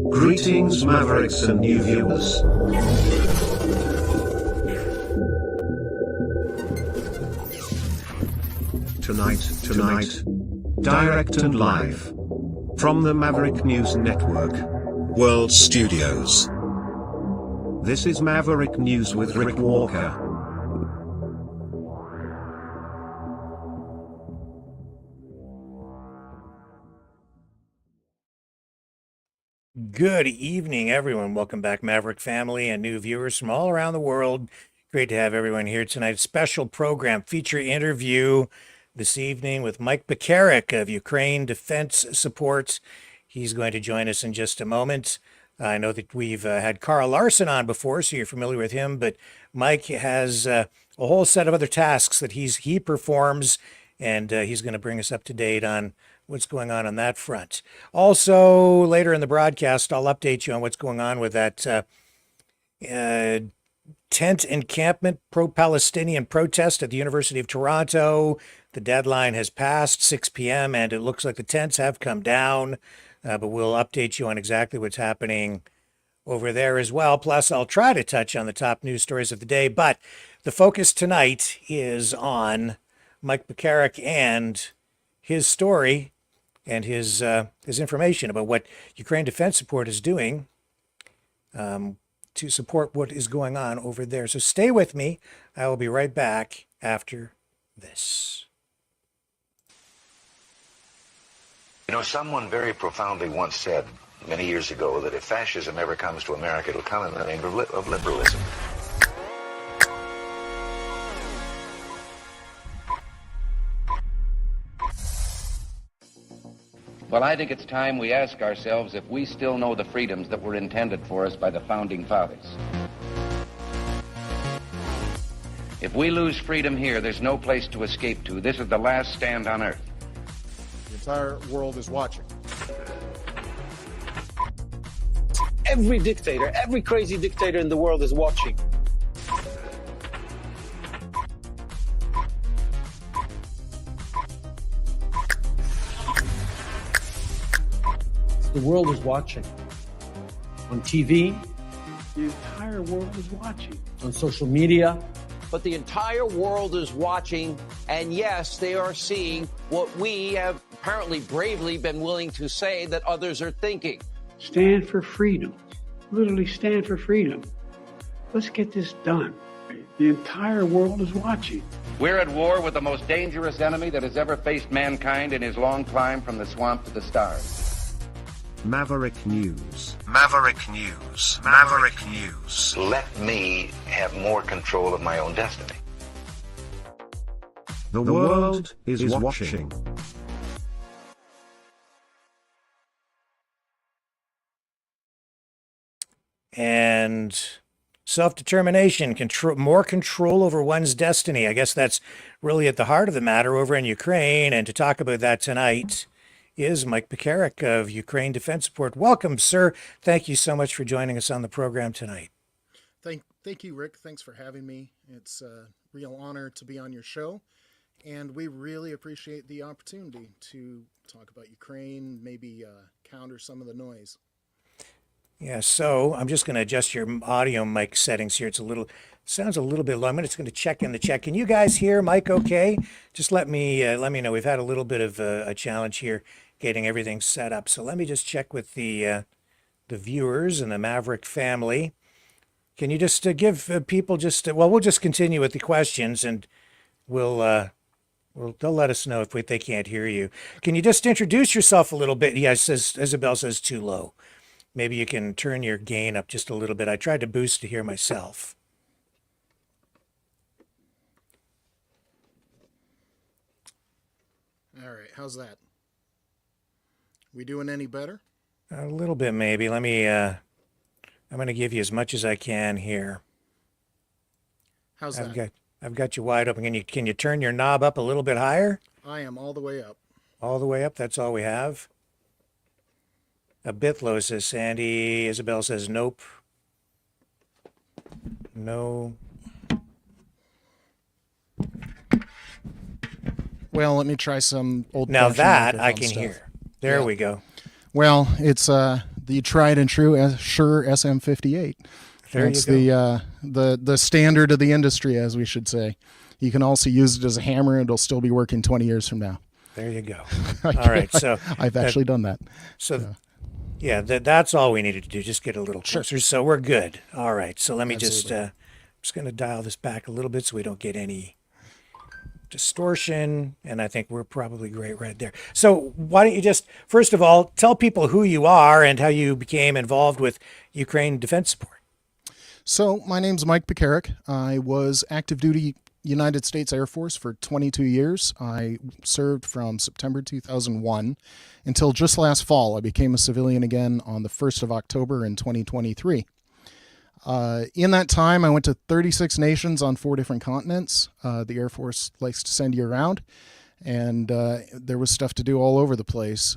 Greetings, Mavericks and new viewers. Tonight, direct and live from the Maverick News Network World Studios. This is Maverick News with Rick Walker. Good evening, everyone. Welcome back, Maverick family and new viewers from all around the world. Great to have everyone here tonight. Special program feature interview this evening with Mike Pekarek of Ukraine Defense Support. He's going to join us in just a moment. I know that we've had Carl Larson on before, so you're familiar with him, but Mike has a whole set of other tasks that he performs, and he's going to bring us up to date on what's going on that front. Also, later in the broadcast, I'll update you on what's going on with that tent encampment pro-Palestinian protest at the University of Toronto. The deadline has passed 6 p.m. and it looks like the tents have come down, but we'll update you on exactly what's happening over there as well. Plus, I'll try to touch on the top news stories of the day, but the focus tonight is on Mike Pekarek and his story and his information about what Ukraine Defense Support is doing to support what is going on over there. So stay with me. I will be right back after this. You know, someone very profoundly once said many years ago that if fascism ever comes to America, it'll come in the name of liberalism. Well, I think it's time we ask ourselves if we still know the freedoms that were intended for us by the Founding Fathers. If we lose freedom here, there's no place to escape to. This is the last stand on Earth. The entire world is watching. Every dictator, every crazy dictator in the world is watching. The world is watching. On TV. The entire world is watching. On social media. But the entire world is watching, and yes, they are seeing what we have apparently bravely been willing to say that others are thinking. Stand for freedom. Literally stand for freedom. Let's get this done. The entire world is watching. We're at war with the most dangerous enemy that has ever faced mankind in his long climb from the swamp to the stars. Maverick News. Maverick News. Maverick News. Let me have more control of my own destiny. The world is watching. And self-determination, more control over one's destiny. I guess that's really at the heart of the matter over in Ukraine. And to talk about that tonight is Mike Pekarek of Ukraine Defense Support. Welcome, sir. Thank you so much for joining us on the program tonight. Thank you, Rick. Thanks for having me. It's a real honor to be on your show, and we really appreciate the opportunity to talk about Ukraine, maybe counter some of the noise. Yeah, so I'm just going to adjust your audio mic settings here. Sounds a little bit low. I'm just going to check in the check. Can you guys hear Mike okay? Just let me know. We've had a little bit of a challenge here getting everything set up. So let me just check with the viewers and the Maverick family. Can you just give people we'll just continue with the questions and they'll let us know if they can't hear you. Can you just introduce yourself a little bit? Yeah, Isabel says too low. Maybe you can turn your gain up just a little bit. I tried to boost to hear myself. All right, how's that? We doing any better? A little bit, maybe. Let me, I'm going to give you as much as I can here. How's that? I've got you wide open. Can you turn your knob up a little bit higher? I am all the way up. All the way up? That's all we have? A bit low, says Sandy. Isabel says nope. No. Well, let me try some old. Now that I can stuff. hear. There we go. Well, it's the tried and true Shure SM58. There That's you go. the standard of the industry, as we should say. You can also use it as a hammer, and it'll still be working 20 years from now. There you go. All right. So I've actually done that. So yeah, that's all we needed to do. Just get a little closer. So we're good. All right. So let me just going to dial this back a little bit so we don't get any distortion. And I think we're probably great right there. So why don't you just, first of all, tell people who you are and how you became involved with Ukraine Defense Support. So my name's Mike Pekarek. I was active duty United States Air Force for 22 years. I served from September 2001 until just last fall. I became a civilian again on the 1st of October in 2023. In that time, I went to 36 nations on 4 different continents. The Air Force likes to send you around, and there was stuff to do all over the place.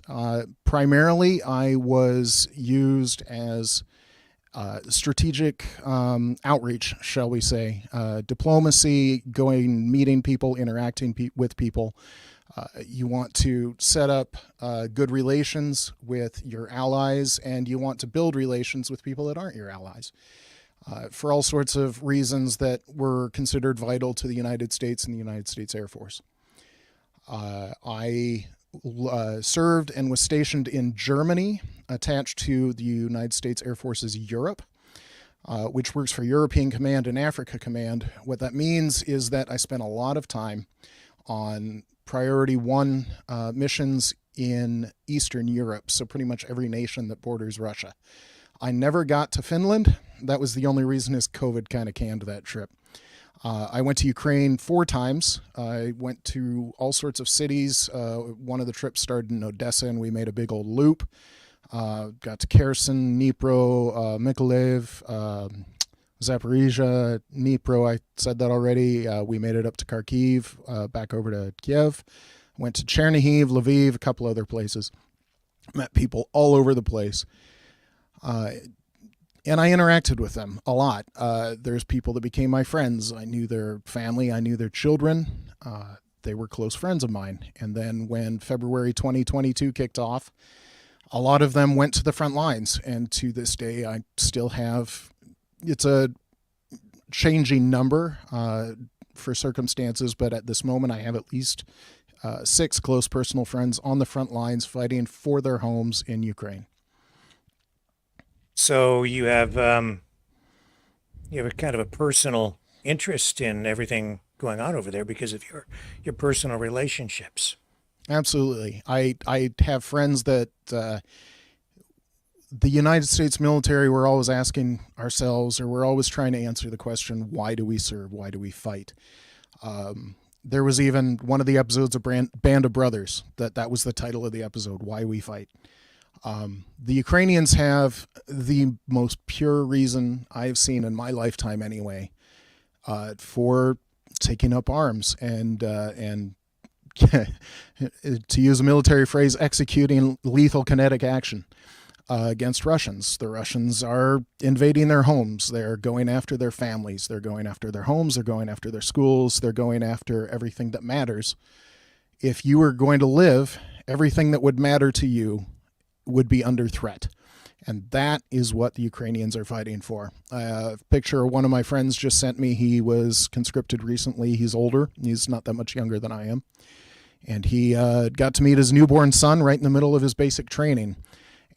Primarily, I was used as strategic outreach, shall we say, diplomacy, going, meeting people, interacting with people. You want to set up good relations with your allies, and you want to build relations with people that aren't your allies. For all sorts of reasons that were considered vital to the United States and the United States Air Force. I served and was stationed in Germany, attached to the United States Air Force's Europe, which works for European Command and Africa Command. What that means is that I spent a lot of time on Priority 1 missions in Eastern Europe, so pretty much every nation that borders Russia. I never got to Finland. That was the only reason is COVID kind of canned that trip. I went to Ukraine 4 times. I went to all sorts of cities. One of the trips started in Odessa, and we made a big old loop. Got to Kherson, Dnipro, Mykolaiv, Zaporizhia, Dnipro. I said that already. We made it up to Kharkiv, back over to Kiev. Went to Chernihiv, Lviv, a couple other places. Met people all over the place. And I interacted with them a lot. There's people that became my friends. I knew their family. I knew their children. They were close friends of mine. And then when February 2022 kicked off, a lot of them went to the front lines. And to this day, I still have, it's a changing number for circumstances, but at this moment, I have at least 6 close personal friends on the front lines fighting for their homes in Ukraine. So you have a kind of a personal interest in everything going on over there because of your personal relationships. Absolutely. I have friends that the United States military, we're always asking ourselves, or we're always trying to answer the question, why do we serve? Why do we fight? There was even one of the episodes of Band of Brothers that was the title of the episode, Why We Fight. The Ukrainians have the most pure reason I've seen in my lifetime anyway, for taking up arms and to use a military phrase, executing lethal kinetic action against Russians. The Russians are invading their homes. They're going after their families. They're going after their homes. They're going after their schools. They're going after everything that matters. If you were going to live, everything that would matter to you would be under threat. And that is what the Ukrainians are fighting for. A picture one of my friends just sent me. He was conscripted recently. He's older. He's not that much younger than I am. And he got to meet his newborn son right in the middle of his basic training.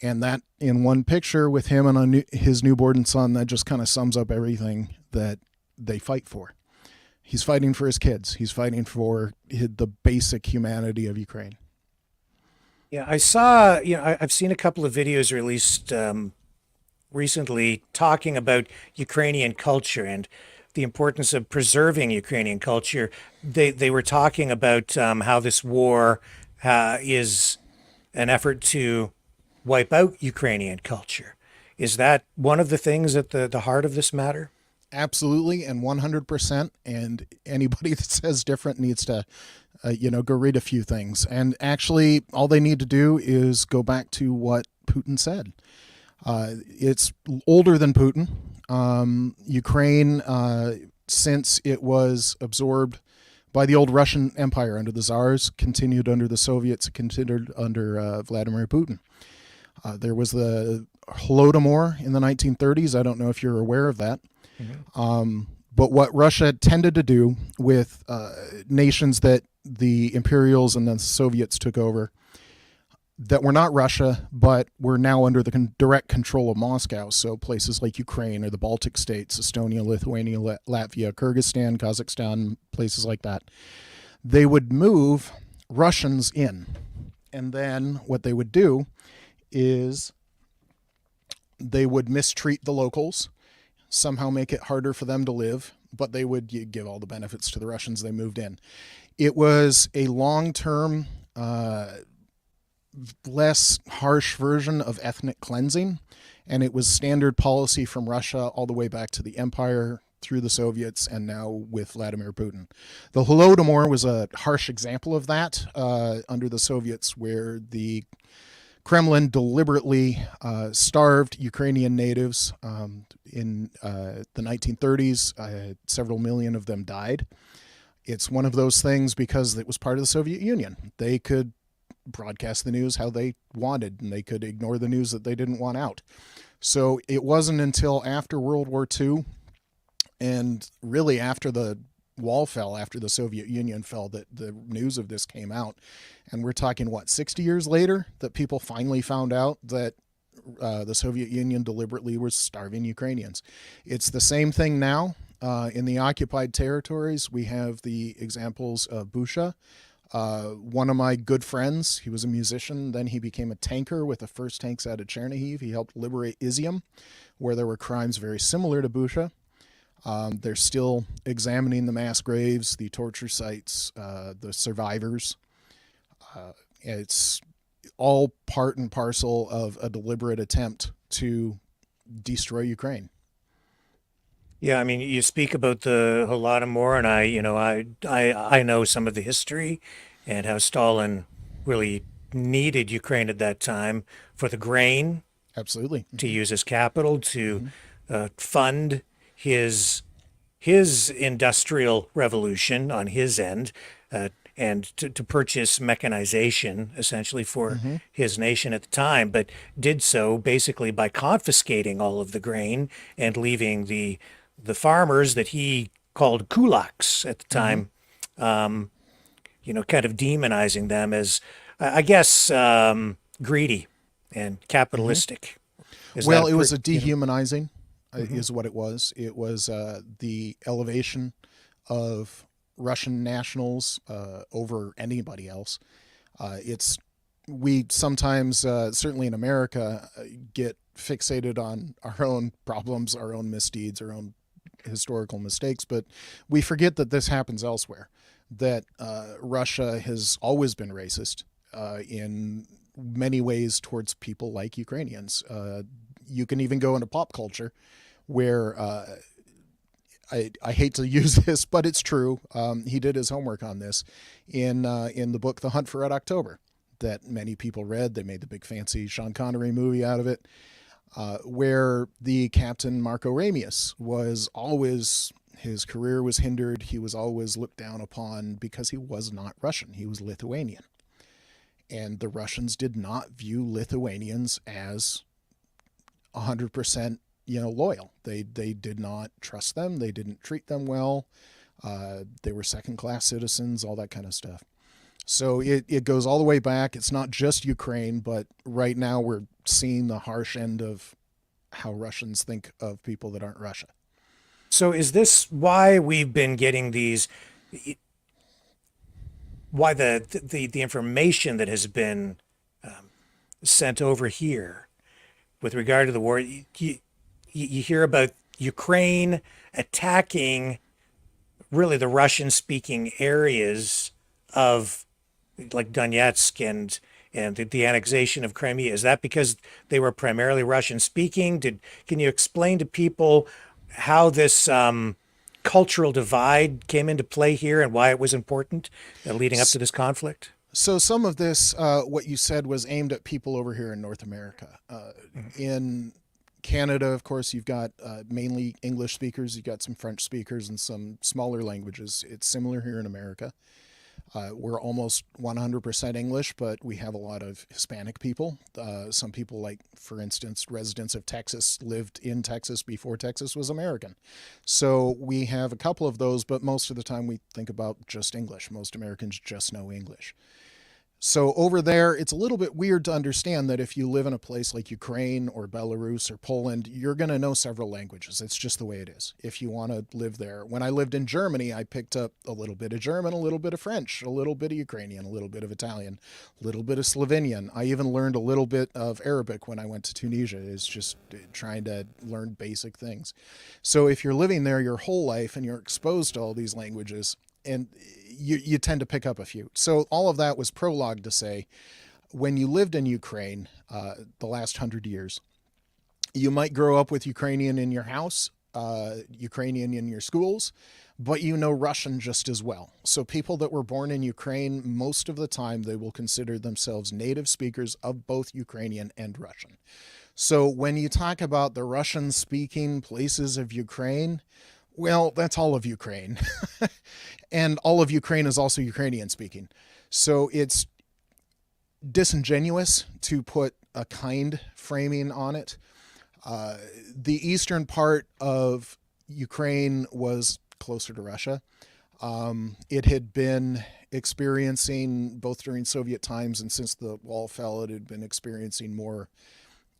And that, in one picture with him and his newborn son, that just kind of sums up everything that they fight for. He's fighting for his kids. He's fighting for the basic humanity of Ukraine. Yeah, I saw, I've seen a couple of videos released recently talking about Ukrainian culture and the importance of preserving Ukrainian culture. They were talking about how this war is an effort to wipe out Ukrainian culture. Is that one of the things at the heart of this matter? Absolutely, and 100%. And anybody that says different needs to go read a few things. And actually, all they need to do is go back to what Putin said. It's older than Putin. Ukraine, since it was absorbed by the old Russian Empire under the Tsars, continued under the Soviets, continued under Vladimir Putin. There was the Holodomor in the 1930s. I don't know if you're aware of that. But what Russia tended to do with nations that the Imperials and then the Soviets took over, that were not Russia, but were now under the direct control of Moscow. So places like Ukraine or the Baltic states, Estonia, Lithuania, Latvia, Kyrgyzstan, Kazakhstan, places like that. They would move Russians in. And then what they would do is they would mistreat the locals, somehow make it harder for them to live, but they would give all the benefits to the Russians they moved in. It was a long-term, less harsh version of ethnic cleansing, and it was standard policy from Russia all the way back to the Empire, through the Soviets, and now with Vladimir Putin. The Holodomor was a harsh example of that under the Soviets, where the Kremlin deliberately starved Ukrainian natives. In the 1930s, several million of them died. It's one of those things because it was part of the Soviet Union. They could broadcast the news how they wanted, and they could ignore the news that they didn't want out. So it wasn't until after World War II, and really after the wall fell, after the Soviet Union fell, that the news of this came out. And we're talking, 60 years later, that people finally found out that the Soviet Union deliberately was starving Ukrainians. It's the same thing now. In the occupied territories, we have the examples of Busha. One of my good friends, he was a musician, then he became a tanker with the first tanks out of Chernihiv. He helped liberate Izium, where there were crimes very similar to Busha. They're still examining the mass graves, the torture sites, the survivors. It's all part and parcel of a deliberate attempt to destroy Ukraine. Yeah, I mean, you speak about the Holodomor, and I know some of the history and how Stalin really needed Ukraine at that time for the grain, Absolutely. to use as capital to fund his industrial revolution on his end, and to purchase mechanization essentially for his nation at the time, but did so basically by confiscating all of the grain and leaving the farmers that he called kulaks at the time, kind of demonizing them as, I guess, greedy and capitalistic. Well, it was a dehumanizing, is what it was. It was the elevation of Russian nationals over anybody else. We sometimes, certainly in America, get fixated on our own problems, our own misdeeds, our own historical mistakes, but we forget that this happens elsewhere, that Russia has always been racist in many ways towards people like Ukrainians. You can even go into pop culture where I hate to use this, but it's true. He did his homework on this in the book The Hunt for Red October that many people read. They made the big fancy Sean Connery movie out of it, where the captain Marco Ramius was always, his career was hindered. He was always looked down upon because he was not Russian. He was Lithuanian. And the Russians did not view Lithuanians as 100% loyal. They did not trust them. They didn't treat them well. They were second-class citizens, all that kind of stuff. So it goes all the way back. It's not just Ukraine, but right now we're seeing the harsh end of how Russians think of people that aren't Russia. So is this why we've been getting these, why the information that has been sent over here with regard to the war, you hear about Ukraine attacking really the Russian-speaking areas of like Donetsk and the annexation of Crimea. Is that because they were primarily Russian-speaking? Can you explain to people how this cultural divide came into play here and why it was important leading up to this conflict? So some of this, what you said, was aimed at people over here in North America. In Canada, of course, you've got mainly English speakers. You've got some French speakers and some smaller languages. It's similar here in America. We're almost 100% English, but we have a lot of Hispanic people. Some people, like, for instance, residents of Texas lived in Texas before Texas was American. So we have a couple of those, but most of the time we think about just English. Most Americans just know English. So over there, it's a little bit weird to understand that if you live in a place like Ukraine or Belarus or Poland, you're going to know several languages. It's just the way it is. If you want to live there. When I lived in Germany, I picked up a little bit of German, a little bit of French, a little bit of Ukrainian, a little bit of Italian, a little bit of Slovenian. I even learned a little bit of Arabic when I went to Tunisia. It's just trying to learn basic things. So if you're living there your whole life and you're exposed to all these languages, and you tend to pick up a few. So all of that was prologue to say, when you lived in Ukraine the last 100 years, you might grow up with Ukrainian in your house, Ukrainian in your schools, but you know Russian just as well. So people that were born in Ukraine, most of the time they will consider themselves native speakers of both Ukrainian and Russian. So when you talk about the Russian-speaking places of Ukraine, well, that's all of Ukraine. And all of Ukraine is also Ukrainian speaking. So it's disingenuous to put a kind framing on it. The eastern part of Ukraine was closer to Russia. It had been experiencing, both during Soviet times and since the wall fell, it had been experiencing more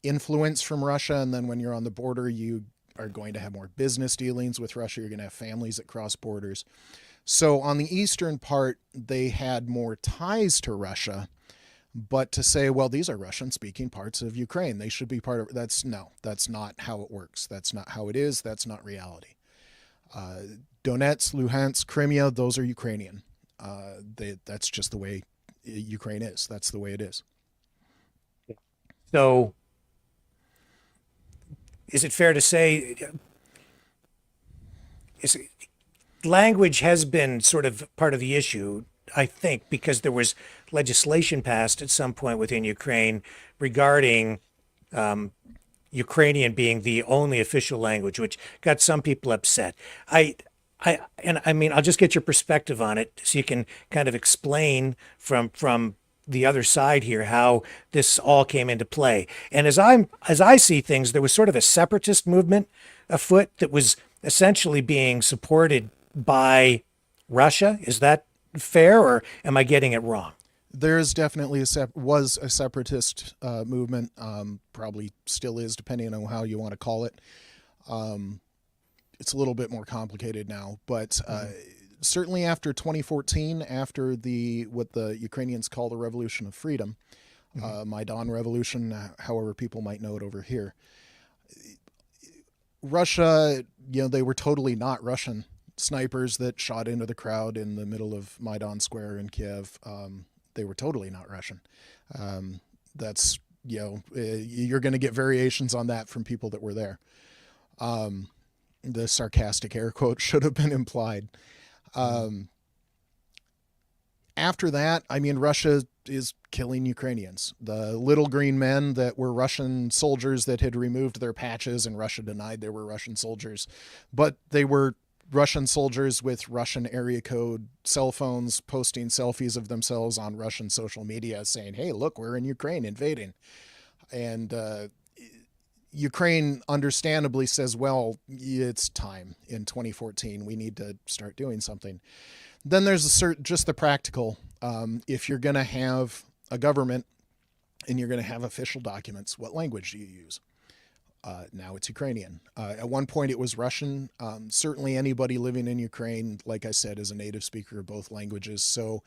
influence from Russia. And then when you're on the border, you are going to have more business dealings with Russia. You're going to have families that cross borders. So on the eastern part, they had more ties to Russia, but to say, well, these are Russian speaking parts of Ukraine, they should be part of, that's not how it works. That's not how it is. That's not reality. Donetsk, Luhansk, Crimea, those are Ukrainian. That's just the way Ukraine is. That's the way it is. So is it fair to say language has been sort of part of the issue, I think, because there was legislation passed at some point within Ukraine regarding Ukrainian being the only official language, which got some people upset. I mean, I'll just get your perspective on it so you can kind of explain from the other side here how this all came into play. And as I see things, there was sort of a separatist movement afoot that was essentially being supported by Russia. Is that fair, or am I getting it wrong? There's definitely was a separatist movement, probably still is, depending on how you want to call it. It's a little bit more complicated now, but certainly after 2014, after what the Ukrainians call the Revolution of Freedom, Maidan Revolution, however people might know it over here, Russia, they were totally not Russian. Snipers that shot into the crowd in the middle of Maidan Square in Kiev, they were totally not Russian. That's, you're going to get variations on that from people that were there. The sarcastic air quote should have been implied. After that, I mean, Russia is killing Ukrainians. The little green men that were Russian soldiers that had removed their patches, and Russia denied they were Russian soldiers, but they were Russian soldiers with Russian area code cell phones posting selfies of themselves on Russian social media saying, hey, look, we're in Ukraine invading. And Ukraine understandably says, well, it's time in 2014. We need to start doing something. Then there's just the practical. If you're going to have a government and you're going to have official documents, what language do you use? Now it's Ukrainian. At one point it was Russian. Certainly anybody living in Ukraine, like I said, is a native speaker of both languages. So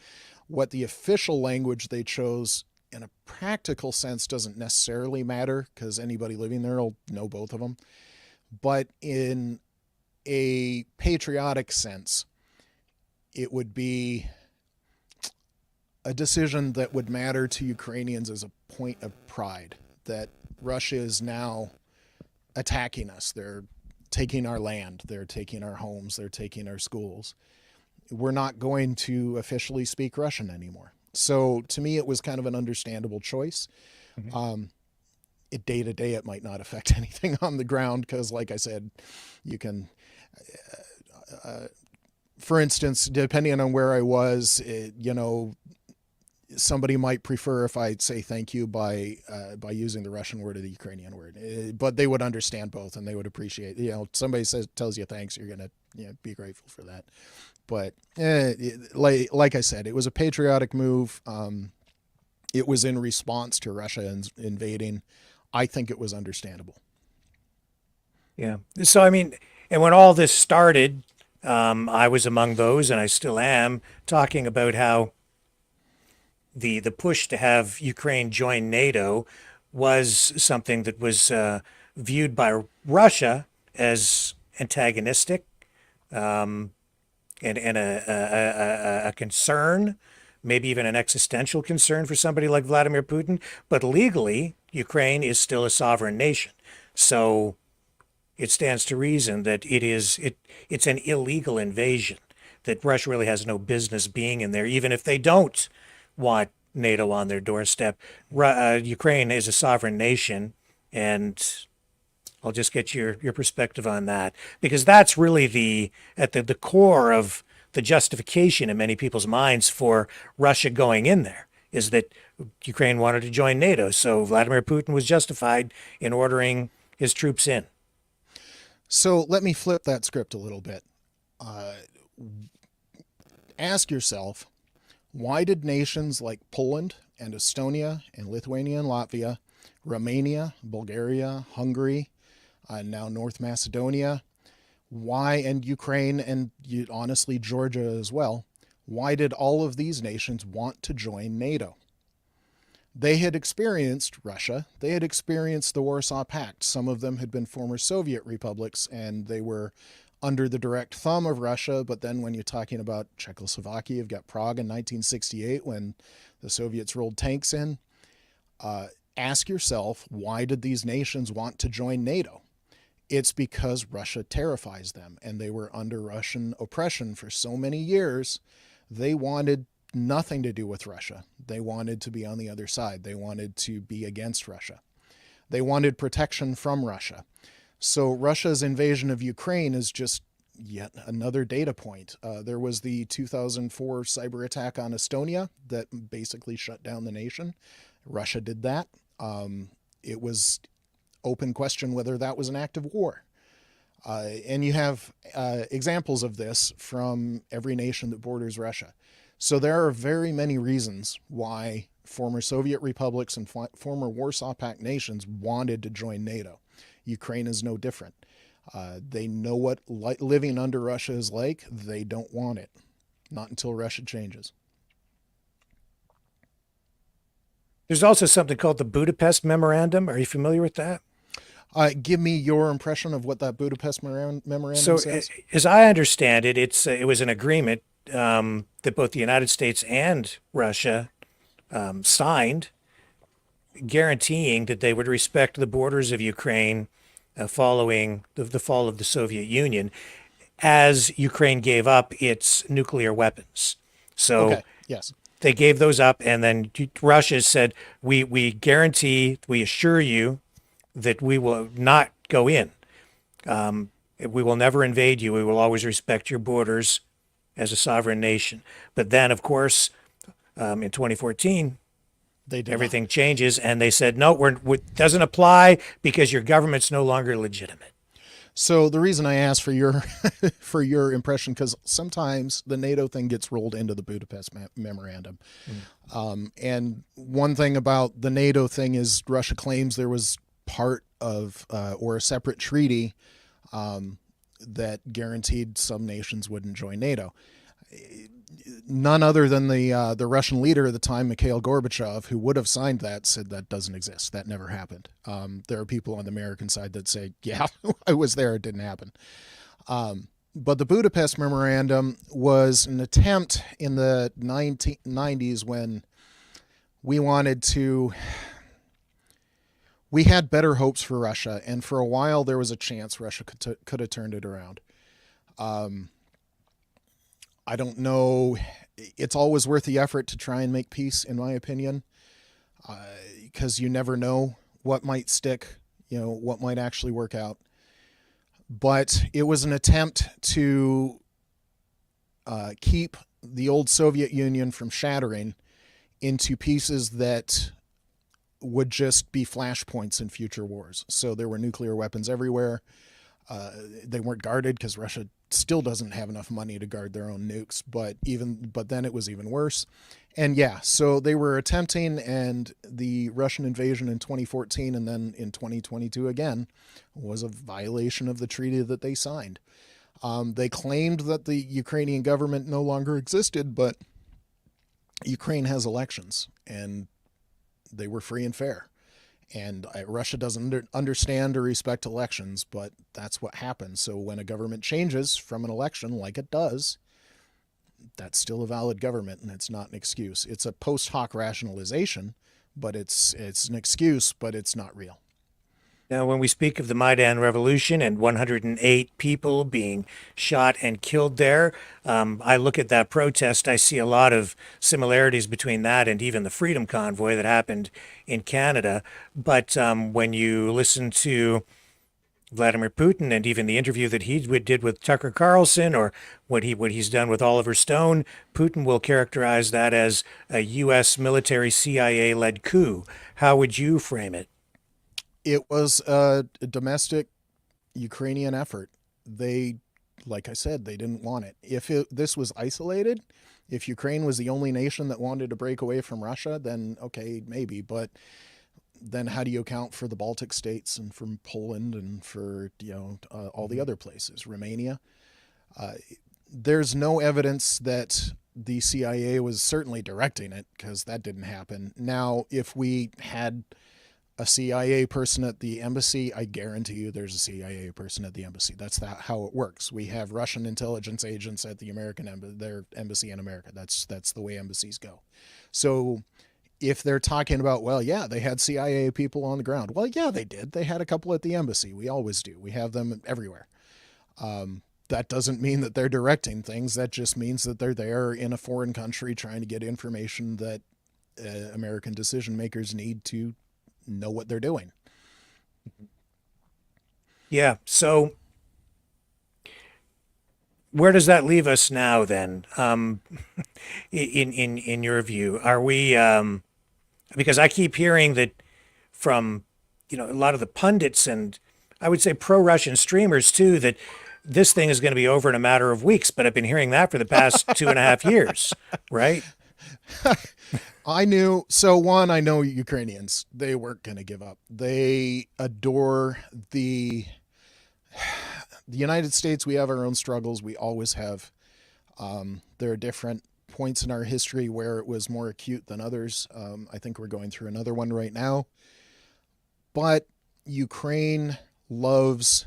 what the official language they chose in a practical sense doesn't necessarily matter, because anybody living there will know both of them. But in a patriotic sense, it would be a decision that would matter to Ukrainians as a point of pride, that Russia is now attacking us. They're taking our land. They're taking our homes. They're taking our schools. We're not going to officially speak Russian anymore. So to me, it was kind of an understandable choice. Day to day, it might not affect anything on the ground because, like I said, you can for instance, depending on where I was, somebody might prefer if I say thank you by using the Russian word or the Ukrainian word, but they would understand both and they would appreciate. Somebody tells you thanks, you're gonna be grateful for that. But like I said, it was a patriotic move. It was in response to Russia invading. I think it was understandable. Yeah. So I mean, and when all this started, I was among those, and I still am, talking about how the push to have Ukraine join NATO was something that was viewed by Russia as antagonistic, and a concern, maybe even an existential concern for somebody like Vladimir Putin. But legally, Ukraine is still a sovereign nation, so it stands to reason that it's an illegal invasion, that Russia really has no business being in there, even if they don't want NATO on their doorstep. Ukraine is a sovereign nation, and I'll just get your perspective on that, because that's really at the core of the justification in many people's minds for Russia going in there, is that Ukraine wanted to join NATO, so Vladimir Putin was justified in ordering his troops in. So let me flip that script a little bit. Ask yourself, why did nations like Poland and Estonia and Lithuania and Latvia, Romania, Bulgaria, Hungary, now North Macedonia, and Ukraine, and honestly Georgia as well, why did all of these nations want to join NATO? They had experienced Russia. They had experienced the Warsaw Pact. Some of them had been former Soviet republics, and they were under the direct thumb of Russia. But then when you're talking about Czechoslovakia, you've got Prague in 1968 when the Soviets rolled tanks in. Ask yourself, why did these nations want to join NATO? It's because Russia terrifies them, and they were under Russian oppression for so many years. They wanted nothing to do with Russia. They wanted to be on the other side. They wanted to be against Russia. They wanted protection from Russia. So Russia's invasion of Ukraine is just yet another data point. There was the 2004 cyber attack on Estonia that basically shut down the nation. Russia did that. It was open question whether that was an act of war. And you have examples of this from every nation that borders Russia. So there are very many reasons why former Soviet republics and former Warsaw Pact nations wanted to join NATO. Ukraine is no different. They know what living under Russia is like. They don't want it. Not until Russia changes. There's also something called the Budapest Memorandum. Are you familiar with that? Give me your impression of what that Budapest Memorandum says. As I understand it, it was an agreement that both the United States and Russia signed, guaranteeing that they would respect the borders of Ukraine following the fall of the Soviet Union, as Ukraine gave up its nuclear weapons. So okay. Yes. They gave those up, and then Russia said, we guarantee, we assure you that we will not go in. We will never invade you. We will always respect your borders as a sovereign nation. But then, of course, in 2014, everything changes, and they said, no, it doesn't apply because your government's no longer legitimate. So the reason I asked for your for your impression, because sometimes the NATO thing gets rolled into the Budapest Memorandum. And one thing about the NATO thing is Russia claims there was part of or a separate treaty that guaranteed some nations wouldn't join NATO. None other than the Russian leader at the time, Mikhail Gorbachev, who would have signed that, said that doesn't exist. That never happened. There are people on the American side that say, yeah, I was there. It didn't happen. But the Budapest Memorandum was an attempt in the 1990s when we had better hopes for Russia. And for a while, there was a chance Russia could have turned it around. I don't know. It's always worth the effort to try and make peace, in my opinion, because you never know what might stick, what might actually work out. But it was an attempt to keep the old Soviet Union from shattering into pieces that would just be flashpoints in future wars. So there were nuclear weapons everywhere. They weren't guarded because Russia still doesn't have enough money to guard their own nukes, but then it was even worse. And yeah, so they were attempting, and the Russian invasion in 2014 and then in 2022 again was a violation of the treaty that they signed. They claimed that the Ukrainian government no longer existed, but Ukraine has elections, and they were free and fair. And Russia doesn't understand or respect elections, but that's what happens. So when a government changes from an election, like it does, that's still a valid government, and it's not an excuse. It's a post hoc rationalization, but it's an excuse, but it's not real. Now, when we speak of the Maidan Revolution and 108 people being shot and killed there, I look at that protest, I see a lot of similarities between that and even the Freedom Convoy that happened in Canada. But when you listen to Vladimir Putin and even the interview that he did with Tucker Carlson, or what he's done with Oliver Stone, Putin will characterize that as a U.S. military CIA-led coup. How would you frame it? It was a domestic Ukrainian effort. They, like I said, they didn't want it. If this was isolated, if Ukraine was the only nation that wanted to break away from Russia, then okay, maybe. But then how do you account for the Baltic states and from Poland and for all the other places, Romania? There's no evidence that the CIA was certainly directing it, because that didn't happen. Now, if we had a CIA person at the embassy, I guarantee you there's a CIA person at the embassy. That's how it works. We have Russian intelligence agents at the their embassy in America. That's the way embassies go. So if they're talking about, well, yeah, they had CIA people on the ground. Well, yeah, they did. They had a couple at the embassy. We always do. We have them everywhere. That doesn't mean that they're directing things. That just means that they're there in a foreign country trying to get information that American decision makers need to know what they're doing. Yeah. So where does that leave us now then? In your view, are we, because I keep hearing that from, a lot of the pundits and I would say pro-Russian streamers too, that this thing is going to be over in a matter of weeks, but I've been hearing that for the past 2.5 years, right? I know Ukrainians, they weren't going to give up. They adore the United States. We have our own struggles. We always have. There are different points in our history where it was more acute than others. I think we're going through another one right now. But Ukraine loves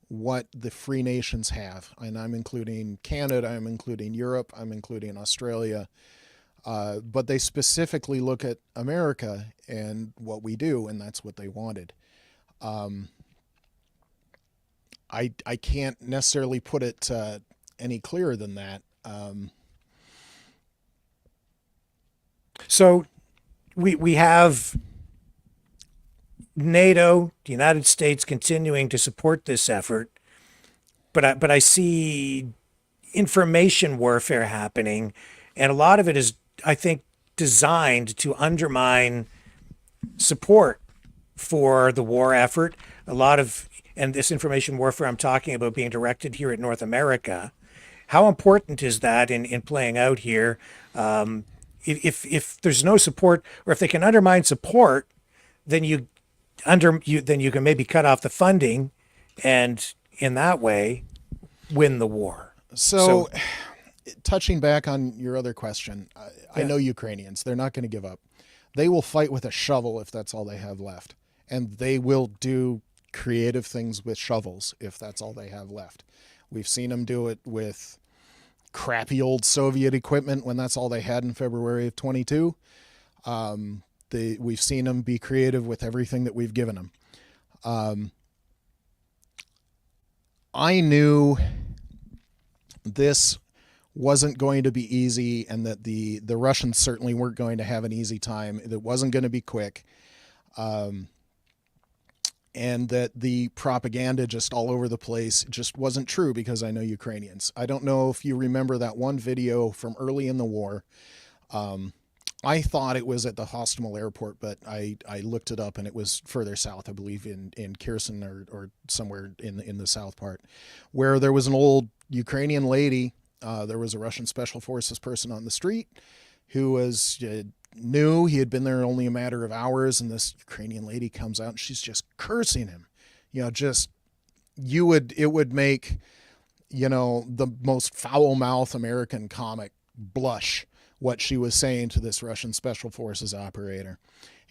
what the free nations have. And I'm including Canada, I'm including Europe, I'm including Australia. But they specifically look at America and what we do, and that's what they wanted. I can't necessarily put it any clearer than that. So we have NATO, the United States, continuing to support this effort, but I see information warfare happening, and a lot of it is, I think, designed to undermine support for the war effort. And this information warfare I'm talking about being directed here at North America. How important is that in playing out here? If there's no support, or if they can undermine support, then you can maybe cut off the funding, and in that way win the war. So touching back on your other question, I know Ukrainians, they're not going to give up. They will fight with a shovel if that's all they have left. And they will do creative things with shovels if that's all they have left. We've seen them do it with crappy old Soviet equipment when that's all they had in February of 22. We've seen them be creative with everything that we've given them. I knew this wasn't going to be easy, and that the Russians certainly weren't going to have an easy time. It wasn't going to be quick. and that the propaganda just all over the place just wasn't true, because I know Ukrainians. I don't know if you remember that one video from early in the war. I thought it was at the Hostomel airport, but I looked it up and it was further south, I believe in Kherson or somewhere in the south part, where there was an old Ukrainian lady. There was a Russian Special Forces person on the street who was new. He had been there only a matter of hours, and this Ukrainian lady comes out and she's just cursing him. It would make, the most foul-mouthed American comic blush what she was saying to this Russian Special Forces operator,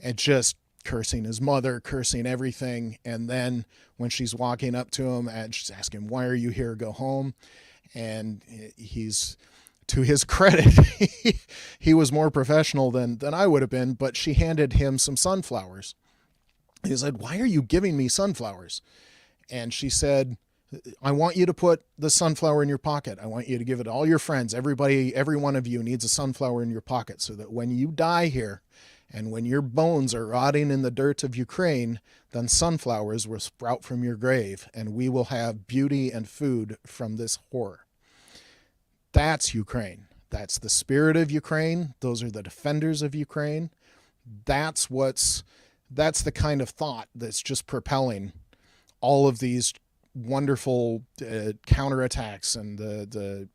and just cursing his mother, cursing everything. And then when she's walking up to him and she's asking, "Why are you here? Go home." And he's, to his credit, he was more professional than I would have been, but she handed him some sunflowers. He said, "Why are you giving me sunflowers?" And she said, "I want you to put the sunflower in your pocket. I want you to give it to all your friends. Everybody, every one of you needs a sunflower in your pocket, so that when you die here and when your bones are rotting in the dirt of Ukraine, then sunflowers will sprout from your grave and we will have beauty and food from this horror." That's Ukraine. That's the spirit of Ukraine. Those are the defenders of Ukraine. That's the kind of thought that's just propelling all of these wonderful counterattacks, and the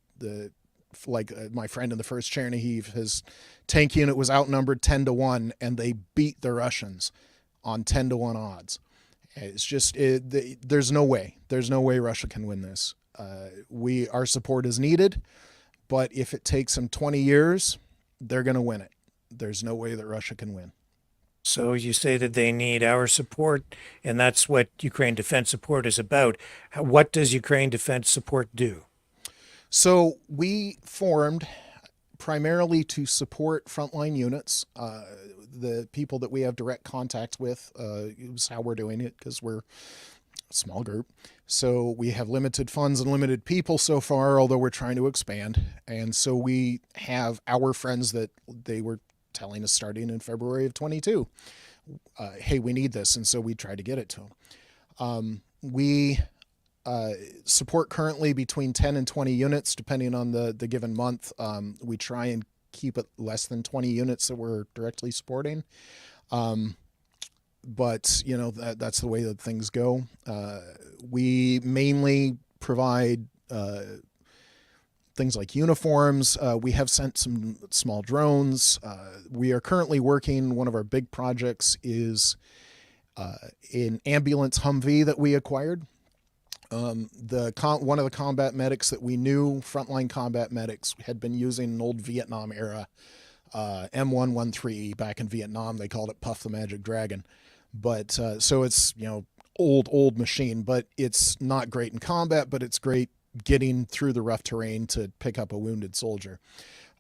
like my friend in the first Chernihiv, his tank unit was outnumbered 10-1, and they beat the Russians on 10-1 odds. It's just there's no way Russia can win this. Our support is needed, but if it takes them 20 years, they're going to win it. There's no way that Russia can win. So you say that they need our support, and that's what Ukraine Defense Support is about. What does Ukraine Defense Support do? So we formed primarily to support frontline units, the people that we have direct contact with. Is how we're doing it, because we're a small group. So we have limited funds and limited people so far, although we're trying to expand. And so we have our friends that they were telling us starting in February of 22, hey, we need this. And so we try to get it to them. We support currently between 10 and 20 units, depending on the given month. We try and keep it less than 20 units that we're directly supporting. But that's the way that things go. We mainly provide things like uniforms. We have sent some small drones. We are currently working, one of our big projects is an ambulance Humvee that we acquired. One of the combat medics that we knew, frontline combat medics, had been using an old Vietnam era M113 back in Vietnam. They called it Puff the Magic Dragon. But so it's, old machine, but it's not great in combat, but it's great getting through the rough terrain to pick up a wounded soldier.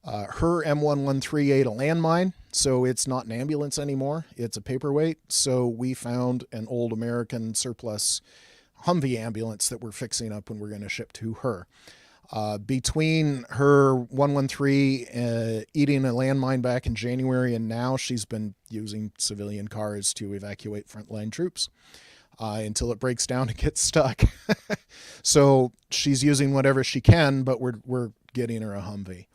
Her M113 ate a landmine, so it's not an ambulance anymore. It's a paperweight. So we found an old American surplus Humvee ambulance that we're fixing up and we're going to ship to her. Between her 113 eating a landmine back in January and now, she's been using civilian cars to evacuate frontline troops until it breaks down and gets stuck. So she's using whatever she can, but we're getting her a Humvee.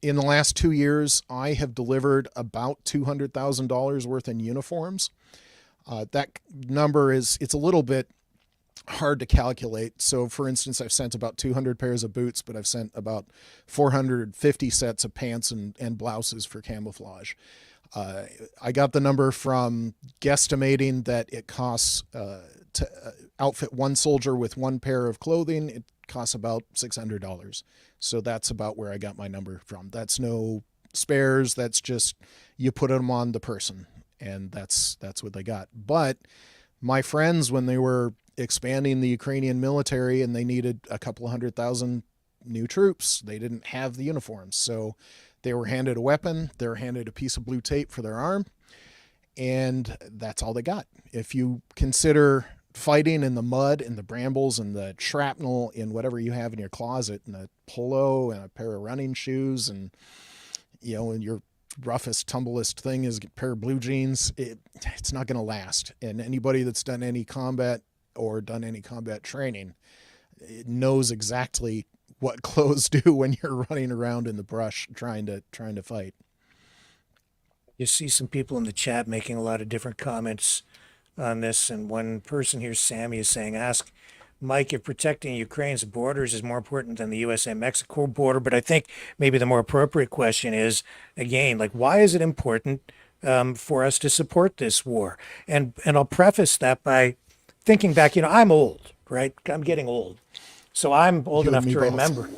In the last 2 years, I have delivered about $200,000 worth in uniforms. That number it's a little bit hard to calculate. So for instance, I've sent about 200 pairs of boots, but I've sent about 450 sets of pants and blouses for camouflage. I got the number from guesstimating that it costs to outfit one soldier with one pair of clothing. It costs about $600. So that's about where I got my number from. That's no spares. That's just, you put them on the person, and that's what they got. But my friends, when they were expanding the Ukrainian military and they needed a couple of 100,000 new troops, they didn't have the uniforms. So they were handed a weapon, they were handed a piece of blue tape for their arm, and that's all they got. If you consider fighting in the mud and the brambles and the shrapnel in whatever you have in your closet, and a polo and a pair of running shoes, and and your roughest, tumblest thing is a pair of blue jeans. It's not going to last. And anybody that's done any combat or done any combat training knows exactly what clothes do when you're running around in the brush trying to fight. You see some people in the chat making a lot of different comments on this, and one person here, Sammy, is saying, ask Mike if protecting Ukraine's borders is more important than the USA-Mexico border. But I think maybe the more appropriate question is, again, like, why is it important for us to support this war? And I'll preface that by thinking back, I'm old, right? I'm getting old. So I'm old enough to remember.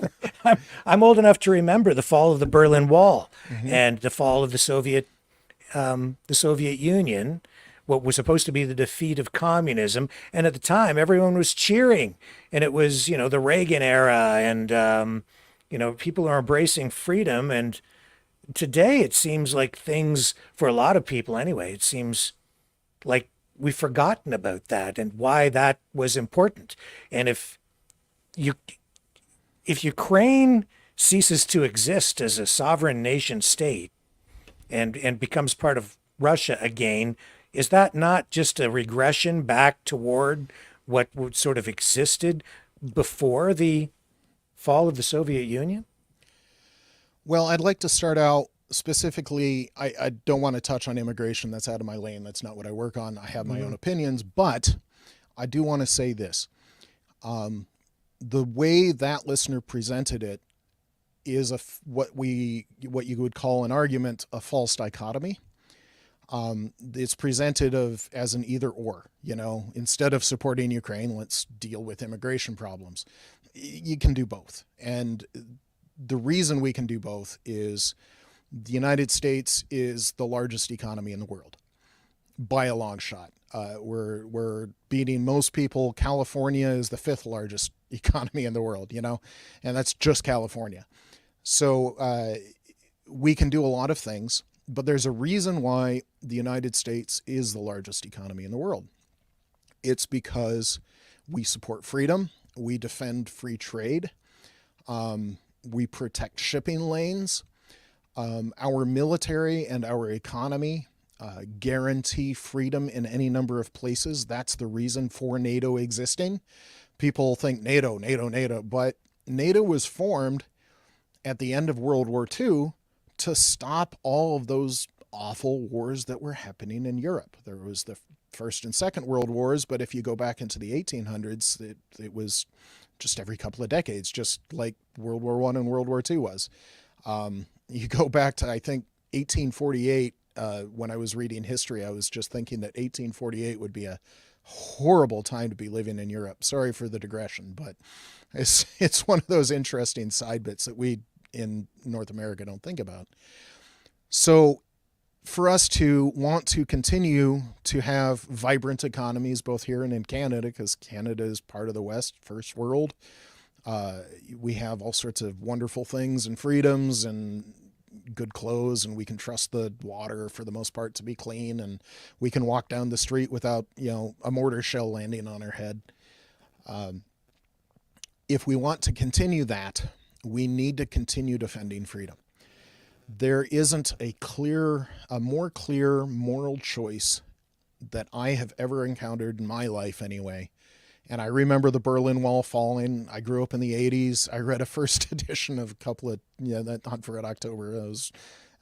I'm old enough to remember the fall of the Berlin Wall and the fall of the Soviet Union, what was supposed to be the defeat of communism. And at the time, everyone was cheering, and it was, the Reagan era, and people are embracing freedom. And today, it seems like things, for a lot of people anyway, it seems like we've forgotten about that and why that was important. And if Ukraine ceases to exist as a sovereign nation state and becomes part of Russia again, is that not just a regression back toward what sort of existed before the fall of the Soviet Union? Well, I'd like to start out specifically. I don't want to touch on immigration. That's out of my lane. That's not what I work on. I have my own opinions, but I do want to say this. The way that listener presented it is what you would call an argument, a false dichotomy. It's presented as an either or, instead of supporting Ukraine, let's deal with immigration problems. You can do both. And the reason we can do both is the United States is the largest economy in the world by a long shot. We're beating most people. California is the 5th largest economy in the world, and that's just California. So we can do a lot of things, but there's a reason why the United States is the largest economy in the world. It's because we support freedom. We defend free trade. We protect shipping lanes. Our military and our economy guarantee freedom in any number of places. That's the reason for NATO existing. People think NATO, but NATO was formed at the end of World War II to stop all of those awful wars that were happening in Europe. There was the First and Second World Wars, but if you go back into the 1800s, it was just every couple of decades, just like World War I and World War II was. You go back to, I think, 1848. When I was reading history, I was just thinking that 1848 would be a horrible time to be living in Europe. Sorry for the digression, but it's one of those interesting side bits that we in North America don't think about. So for us to want to continue to have vibrant economies, both here and in Canada, because Canada is part of the West, first world, we have all sorts of wonderful things and freedoms and good clothes, and we can trust the water for the most part to be clean, and we can walk down the street without, a mortar shell landing on our head. If we want to continue that, we need to continue defending freedom. There isn't a more clear moral choice that I have ever encountered in my life anyway. And I remember the Berlin Wall falling. I grew up in the 80s. I read a first edition of a couple of, that Hunt for Red October. It was,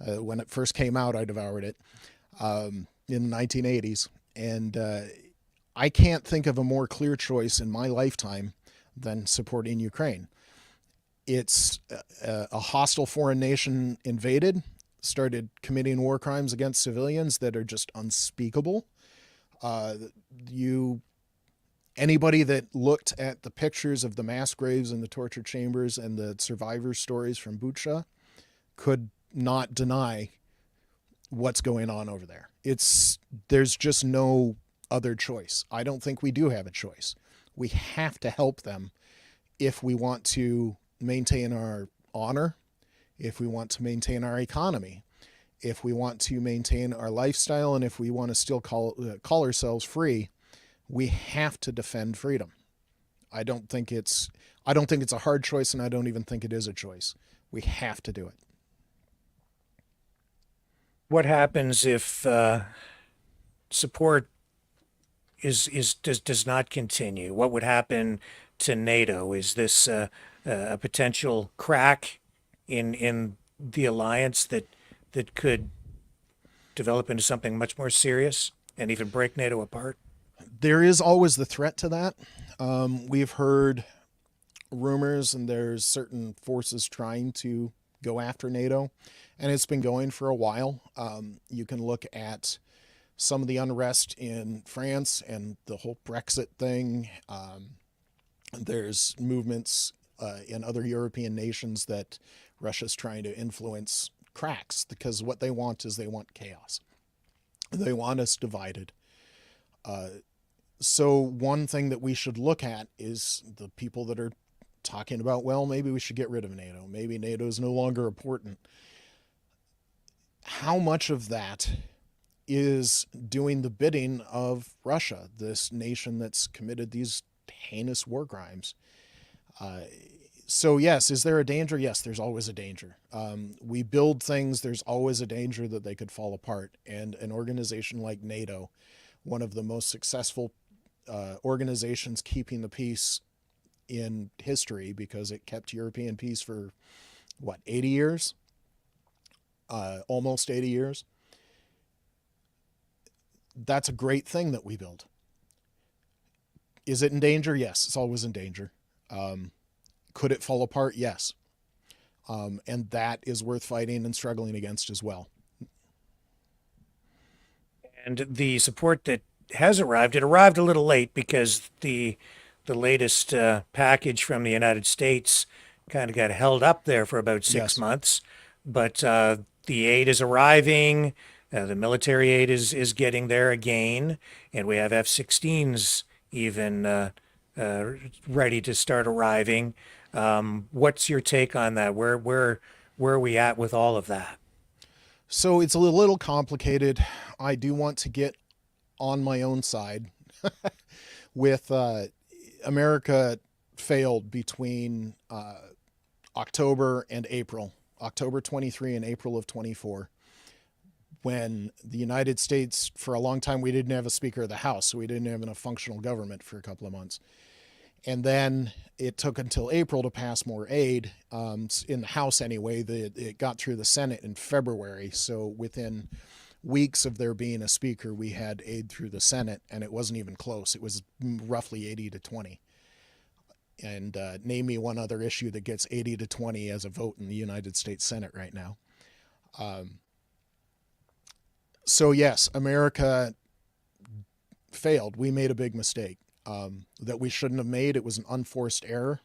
when it first came out, I devoured it in the 1980s. And I can't think of a more clear choice in my lifetime than supporting Ukraine. It's a hostile foreign nation invaded, started committing war crimes against civilians that are just unspeakable. Anybody that looked at the pictures of the mass graves and the torture chambers and the survivor stories from Bucha could not deny what's going on over there. There's just no other choice. I don't think we do have a choice. We have to help them if we want to maintain our honor, if we want to maintain our economy, if we want to maintain our lifestyle, and if we want to still call ourselves free. We have to defend freedom. I don't think it's a hard choice, and I don't even think it is a choice. We have to do it. What happens if support does not continue? What would happen to NATO? Is this a potential crack in the alliance that could develop into something much more serious and even break NATO apart? There is always the threat to that. We've heard rumors, and there's certain forces trying to go after NATO, and it's been going for a while. You can look at some of the unrest in France and the whole Brexit thing. There's movements in other European nations that Russia's trying to influence cracks, because what they want is they want chaos. They want us divided. So one thing that we should look at is the people that are talking about, well, maybe we should get rid of NATO. Maybe NATO is no longer important. How much of that is doing the bidding of Russia, this nation that's committed these heinous war crimes? So yes, is there a danger? Yes, there's always a danger. We build things, there's always a danger that they could fall apart. And an organization like NATO, one of the most successful organizations keeping the peace in history, because it kept European peace for, 80 years? Almost 80 years. That's a great thing that we build. Is it in danger? Yes, it's always in danger. Could it fall apart? Yes. And that is worth fighting and struggling against as well. And the support that has arrived, it arrived a little late because the latest package from the United States kind of got held up there for about 6 months. But the aid is arriving. The military aid is getting there again, and we have F-16s even ready to start arriving. What's your take on that? Where are we at with all of that? So it's a little complicated. I do want to get on my own side with America failed between October and April, October 23 and April of 24, when the United States, for a long time, we didn't have a Speaker of the House, so we didn't have a functional government for a couple of months. And then it took until April to pass more aid in the House anyway. It got through the Senate in February. So within weeks of there being a speaker, we had aid through the Senate, and it wasn't even close. It was roughly 80-20. And name me one other issue that gets 80-20 as a vote in the United States Senate right now. So yes, America failed. We made a big mistake that we shouldn't have made. It was an unforced error.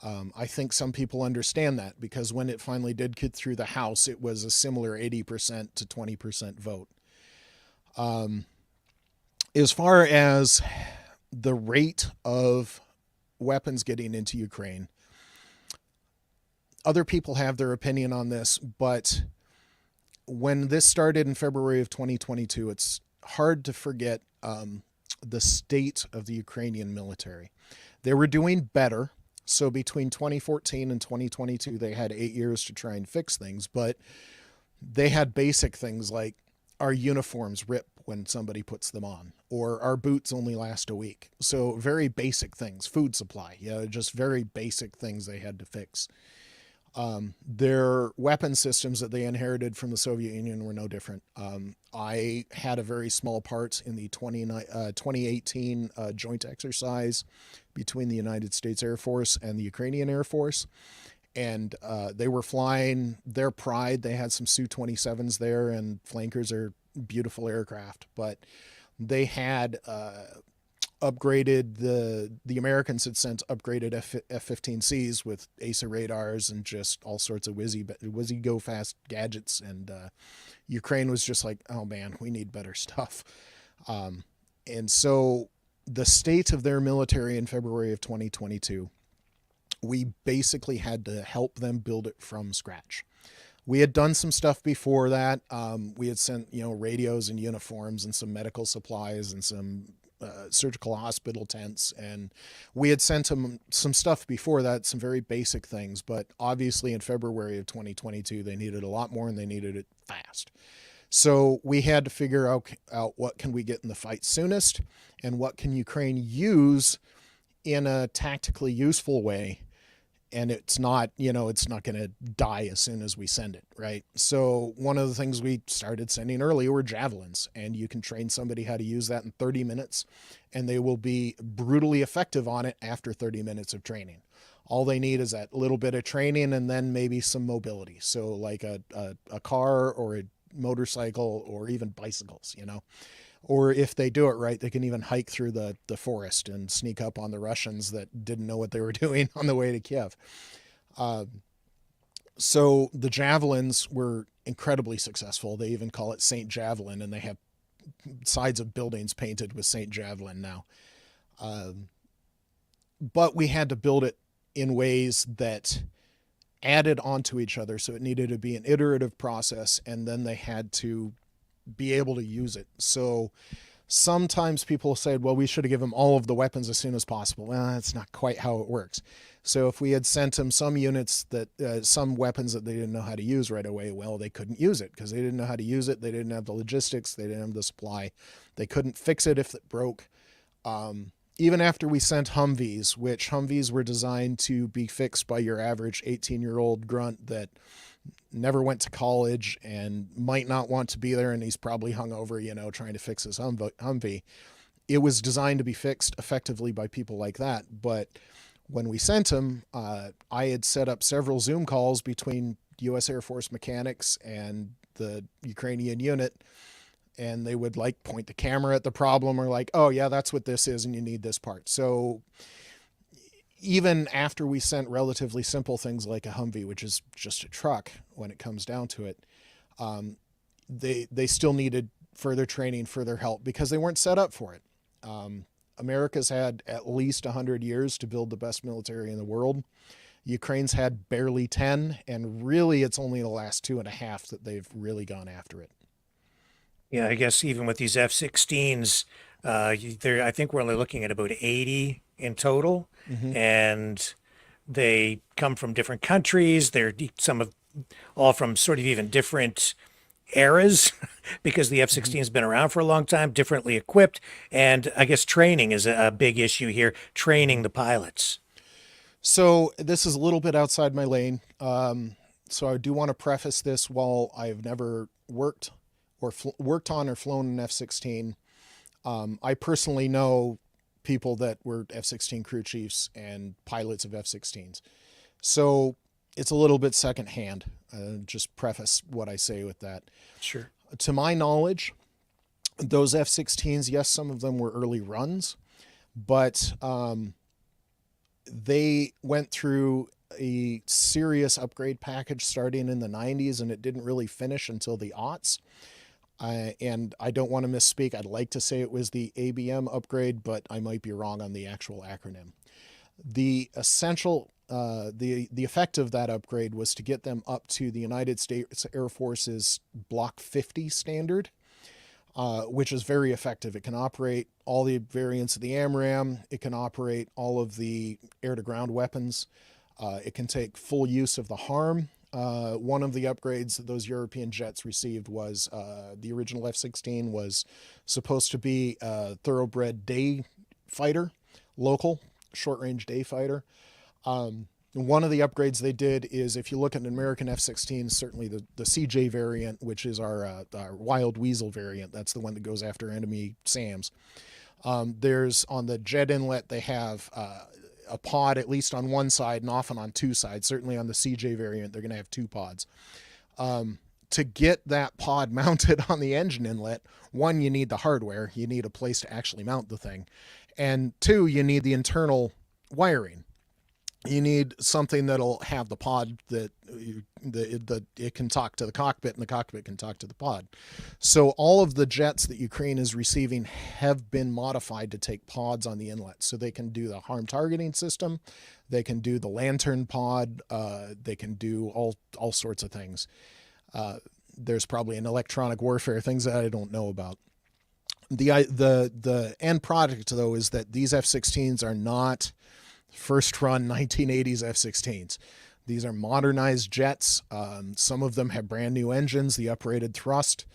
I think some people understand that, because when it finally did get through the House, it was a similar 80% to 20% vote. As far as the rate of weapons getting into Ukraine, other people have their opinion on this, but when this started in February of 2022, it's hard to forget the state of the Ukrainian military. They were doing better. So between 2014 and 2022, they had 8 years to try and fix things, but they had basic things like our uniforms rip when somebody puts them on, or our boots only last a week. So very basic things, food supply, just very basic things they had to fix. Their weapon systems that they inherited from the Soviet Union were no different. I had a very small part in the 2018 joint exercise between the United States Air Force and the Ukrainian Air Force. And they were flying their Pride. They had some Su-27s there, and flankers are beautiful aircraft. But they had upgraded, the Americans had sent upgraded F-15Cs with ASA radars and just all sorts of whizzy go fast gadgets, and Ukraine was just like, oh man, we need better stuff. And so the state of their military in February of 2022, we basically had to help them build it from scratch. We had done some stuff before that. We had sent, radios and uniforms and some medical supplies and some surgical hospital tents, and we had sent them some stuff before that, some very basic things. But obviously in February of 2022, they needed a lot more, and they needed it fast. So we had to figure out what can we get in the fight soonest, and what can Ukraine use in a tactically useful way. And it's not going to die as soon as we send it, right? So one of the things we started sending early were javelins, and you can train somebody how to use that in 30 minutes, and they will be brutally effective on it after 30 minutes of training. All they need is that little bit of training and then maybe some mobility. So like a car or a motorcycle or even bicycles, or if they do it right, they can even hike through the forest and sneak up on the Russians that didn't know what they were doing on the way to Kiev. So the javelins were incredibly successful. They even call it Saint Javelin, and they have sides of buildings painted with Saint Javelin now. But we had to build it in ways that added onto each other. So it needed to be an iterative process, and then they had to be able to use it. So sometimes people said, well, we should have given them all of the weapons as soon as possible. Well, that's not quite how it works. So if we had sent them some units some weapons that they didn't know how to use right away, well, they couldn't use it because they didn't know how to use it. They didn't have the logistics. They didn't have the supply. They couldn't fix it if it broke. Even after we sent Humvees, which Humvees were designed to be fixed by your average 18-year-old grunt that never went to college and might not want to be there, and he's probably hungover, trying to fix his Humvee. It was designed to be fixed effectively by people like that. But when we sent him, I had set up several Zoom calls between U.S. Air Force mechanics and the Ukrainian unit, and they would point the camera at the problem or oh yeah, that's what this is and you need this part. So even after we sent relatively simple things like a Humvee, which is just a truck when it comes down to it, they still needed further training, further help, because they weren't set up for it. America's had at least 100 years to build the best military in the world. Ukraine's had barely 10, and really it's only the last 2.5 that they've really gone after it. Yeah, I guess even with these F-16s, I think we're only looking at about 80 in total, and they come from different countries. They're all from sort of even different eras because the F-16 has been around for a long time, differently equipped, and I guess training is a big issue here, training the pilots. So this is a little bit outside my lane. So I do want to preface this: while I've never worked on or flown an F-16, I personally know people that were F-16 crew chiefs and pilots of F-16s. So it's a little bit secondhand. Just preface what I say with that. Sure. To my knowledge, those F-16s, yes, some of them were early runs, but they went through a serious upgrade package starting in the 90s, and it didn't really finish until the aughts. And I don't want to misspeak. I'd like to say it was the ABM upgrade, but I might be wrong on the actual acronym. The essential, the effect of that upgrade was to get them up to the United States Air Force's Block 50 standard, which is very effective. It can operate all the variants of the AMRAAM. It can operate all of the air-to-ground weapons. It can take full use of the HARM. One of the upgrades that those European jets received was the original F-16 was supposed to be a thoroughbred day fighter, local short-range day fighter. One of the upgrades they did is, if you look at an American F-16, certainly the CJ variant, which is our Wild Weasel variant, that's the one that goes after enemy SAMs. There's on the jet inlet, they have a pod at least on one side and often on two sides. Certainly on the CJ variant, they're going to have 2 pods. To get that pod mounted on the engine inlet, 1, you need the hardware. You need a place to actually mount the thing. And 2, you need the internal wiring. You need something that'll have the pod that it can talk to the cockpit, and the cockpit can talk to the pod. So all of the jets that Ukraine is receiving have been modified to take pods on the inlet. So they can do the HARM targeting system, they can do the Lantern pod, they can do all sorts of things. There's probably an electronic warfare, things that I don't know about. The end product, though, is that these F-16s are not first run 1980s F-16s. These are modernized jets. Some of them have brand new engines, the uprated thrust.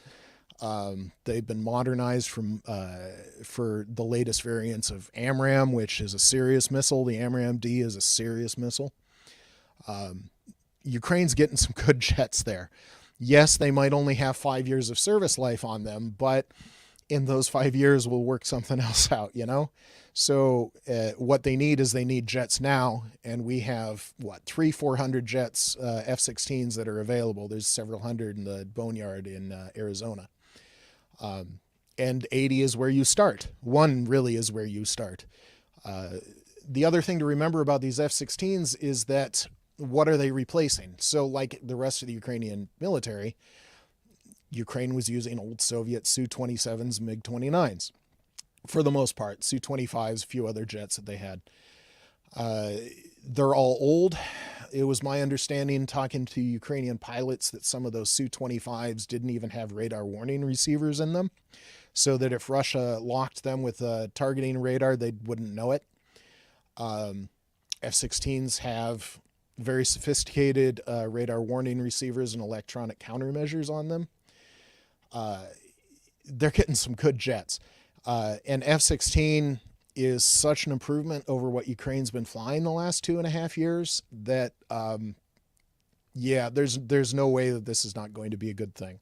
They've been modernized for the latest variants of AMRAAM, which is a serious missile. The AMRAAM-D is a serious missile. Ukraine's getting some good jets there. Yes, they might only have 5 years of service life on them, but in those 5 years, we'll work something else out, you know? So what they need is they need jets now, and we have, 400 jets, F-16s that are available. There's several hundred in the boneyard in Arizona. And 80 is where you start. One really is where you start. The other thing to remember about these F-16s is that what are they replacing? So like the rest of the Ukrainian military, Ukraine was using old Soviet Su-27s, MiG-29s. For the most part, Su-25s, a few other jets that they had. They're all old. It was my understanding, talking to Ukrainian pilots, that some of those Su-25s didn't even have radar warning receivers in them, so that if Russia locked them with a targeting radar, they wouldn't know it. F-16s have very sophisticated radar warning receivers and electronic countermeasures on them. They're getting some good jets. And F-16 is such an improvement over what Ukraine's been flying the last 2.5 years that, there's no way that this is not going to be a good thing.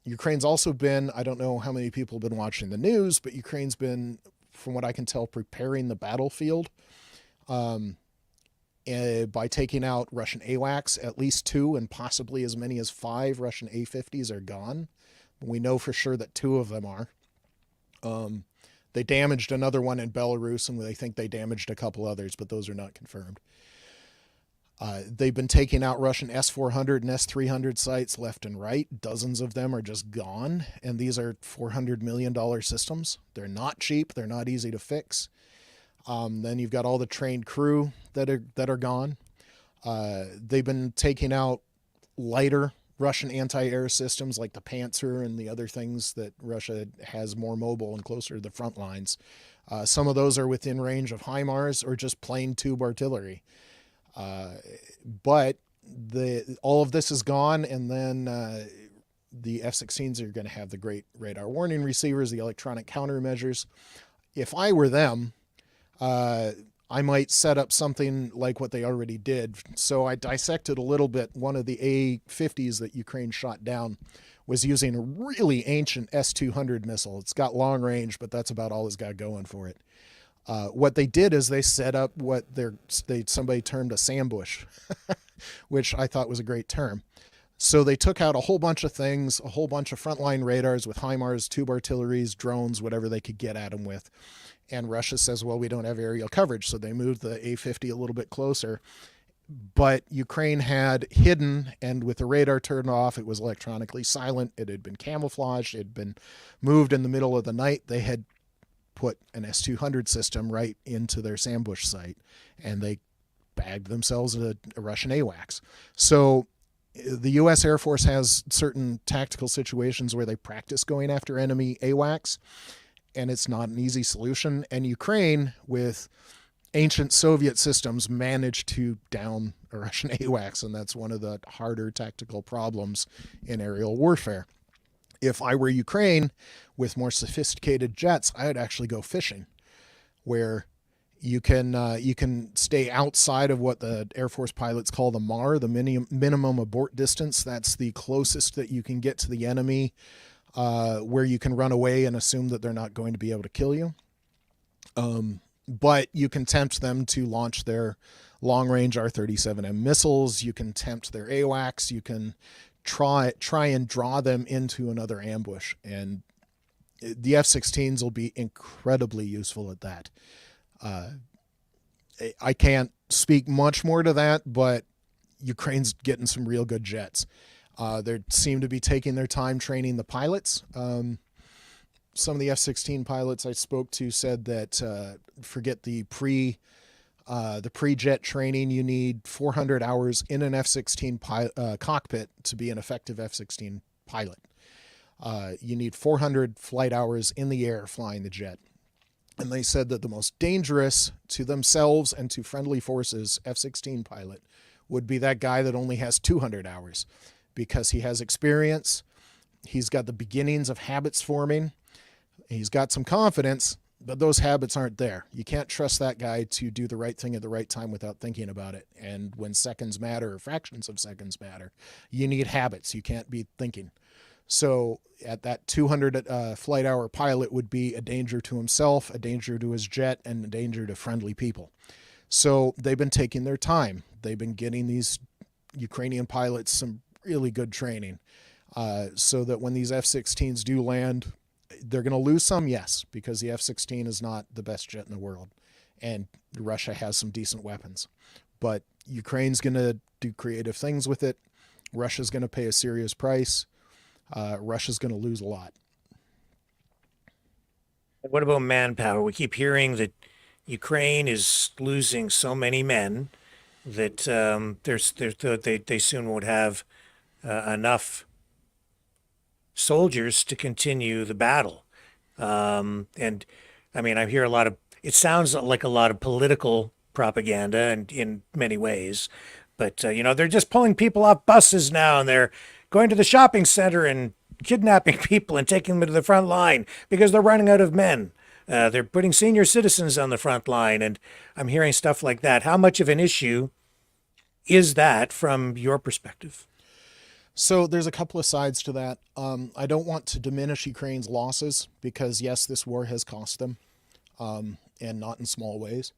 Ukraine's also been, I don't know how many people have been watching the news, but Ukraine's been, from what I can tell, preparing the battlefield by taking out Russian AWACS. At least 2 and possibly as many as 5 Russian A-50s are gone. We know for sure that 2 of them are. They damaged another one in Belarus, and they think they damaged a couple others, but those are not confirmed. They've been taking out Russian S-400 and S-300 sites left and right. Dozens of them are just gone, and these are $400 million systems. They're not cheap. They're not easy to fix. Then you've got all the trained crew that are gone. They've been taking out lighter Russian anti-air systems like the Panzer and the other things that Russia has more mobile and closer to the front lines. Some of those are within range of HIMARS or just plain tube artillery. But all of this is gone, and then the F-16s are going to have the great radar warning receivers, the electronic countermeasures. If I were them, I might set up something like what they already did. So I dissected a little bit. One of the A-50s that Ukraine shot down was using a really ancient S-200 missile. It's got long range, but that's about all it's got going for it. What they did is they set up what somebody termed a sambush, which I thought was a great term. So they took out a whole bunch of things, a whole bunch of frontline radars with HIMARS, tube artilleries, drones, whatever they could get at them with. And Russia says, well, we don't have aerial coverage. So they moved the A-50 a little bit closer. But Ukraine had hidden, and with the radar turned off, it was electronically silent. It had been camouflaged. It had been moved in the middle of the night. They had put an S-200 system right into their sambush site, and they bagged themselves a Russian AWACS. So the U.S. Air Force has certain tactical situations where they practice going after enemy AWACS, and it's not an easy solution. And Ukraine, with ancient Soviet systems, managed to down a Russian AWACS, and that's one of the harder tactical problems in aerial warfare. If I were Ukraine, with more sophisticated jets, I would actually go fishing, where you can stay outside of what the Air Force pilots call the MAR, the minimum abort distance. That's the closest that you can get to the enemy, where you can run away and assume that they're not going to be able to kill you. But you can tempt them to launch their long-range R-37M missiles. You can tempt their AWACS. You can try and draw them into another ambush. And the F-16s will be incredibly useful at that. I can't speak much more to that, but Ukraine's getting some real good jets. They seem to be taking their time training the pilots. Some of the F-16 pilots I spoke to said that forget the pre-jet training. You need 400 hours in an F-16 cockpit to be an effective F-16 pilot. You need 400 flight hours in the air flying the jet. And they said that the most dangerous to themselves and to friendly forces F-16 pilot would be that guy that only has 200 hours, because he has experience. He's got the beginnings of habits forming. He's got some confidence, but those habits aren't there. You can't trust that guy to do the right thing at the right time without thinking about it. And when seconds matter or fractions of seconds matter, you need habits. You can't be thinking. So at that 200 flight hour pilot would be a danger to himself, a danger to his jet, and a danger to friendly people. So they've been taking their time. They've been getting these Ukrainian pilots some really good training, so that when these F-16s do land, they're going to lose some, yes, because the F-16 is not the best jet in the world, and Russia has some decent weapons. But Ukraine's going to do creative things with it. Russia's going to pay a serious price. Russia's going to lose a lot. What about manpower? We keep hearing that Ukraine is losing so many men that they soon won't have enough soldiers to continue the battle. And I mean, I hear it sounds like a lot of political propaganda and in many ways, but they're just pulling people off buses now, and they're going to the shopping center and kidnapping people and taking them to the front line because they're running out of men. They're putting senior citizens on the front line, and I'm hearing stuff like that. How much of an issue is that from your perspective? So there's a couple of sides to that. I don't want to diminish Ukraine's losses because, yes, this war has cost them, and not in small ways.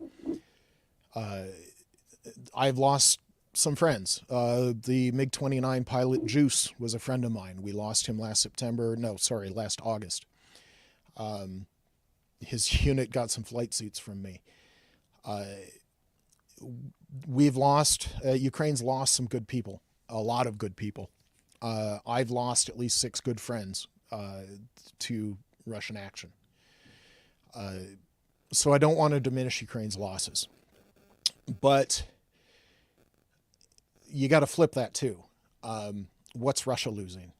I've lost some friends. The MiG-29 pilot Juice was a friend of mine. We lost him last August. His unit got some flight suits from me. Ukraine's lost some good people, a lot of good people. I've lost at least 6 good friends to Russian action. So I don't want to diminish Ukraine's losses. But you got to flip that too. What's Russia losing?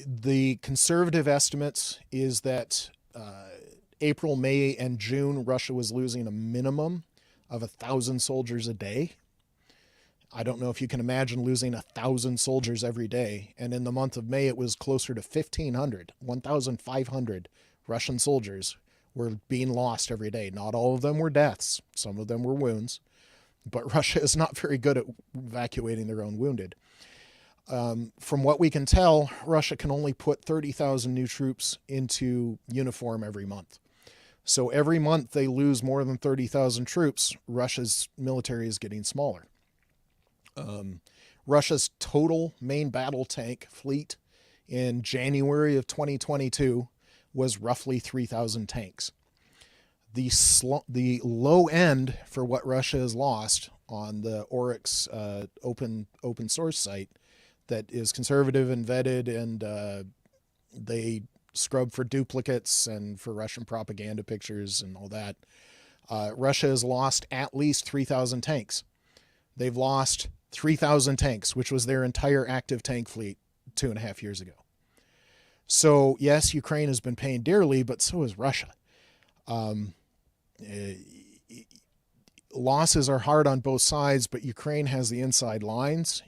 The conservative estimates is that April, May, and June, Russia was losing a minimum of 1,000 soldiers a day. I don't know if you can imagine losing 1,000 soldiers every day. And in the month of May, it was closer to 1,500 Russian soldiers were being lost every day. Not all of them were deaths. Some of them were wounds. But Russia is not very good at evacuating their own wounded. From what we can tell, Russia can only put 30,000 new troops into uniform every month. So every month they lose more than 30,000 troops, Russia's military is getting smaller. Russia's total main battle tank fleet in January of 2022 was roughly 3,000 tanks. The low end for what Russia has lost on the Oryx open source site that is conservative and vetted, and they scrub for duplicates and for Russian propaganda pictures and all that. Russia has lost at least 3,000 tanks. They've lost 3,000 tanks, which was their entire active tank fleet 2.5 years ago. So yes, Ukraine has been paying dearly, but so has Russia. Losses are hard on both sides, but Ukraine has the inside lines.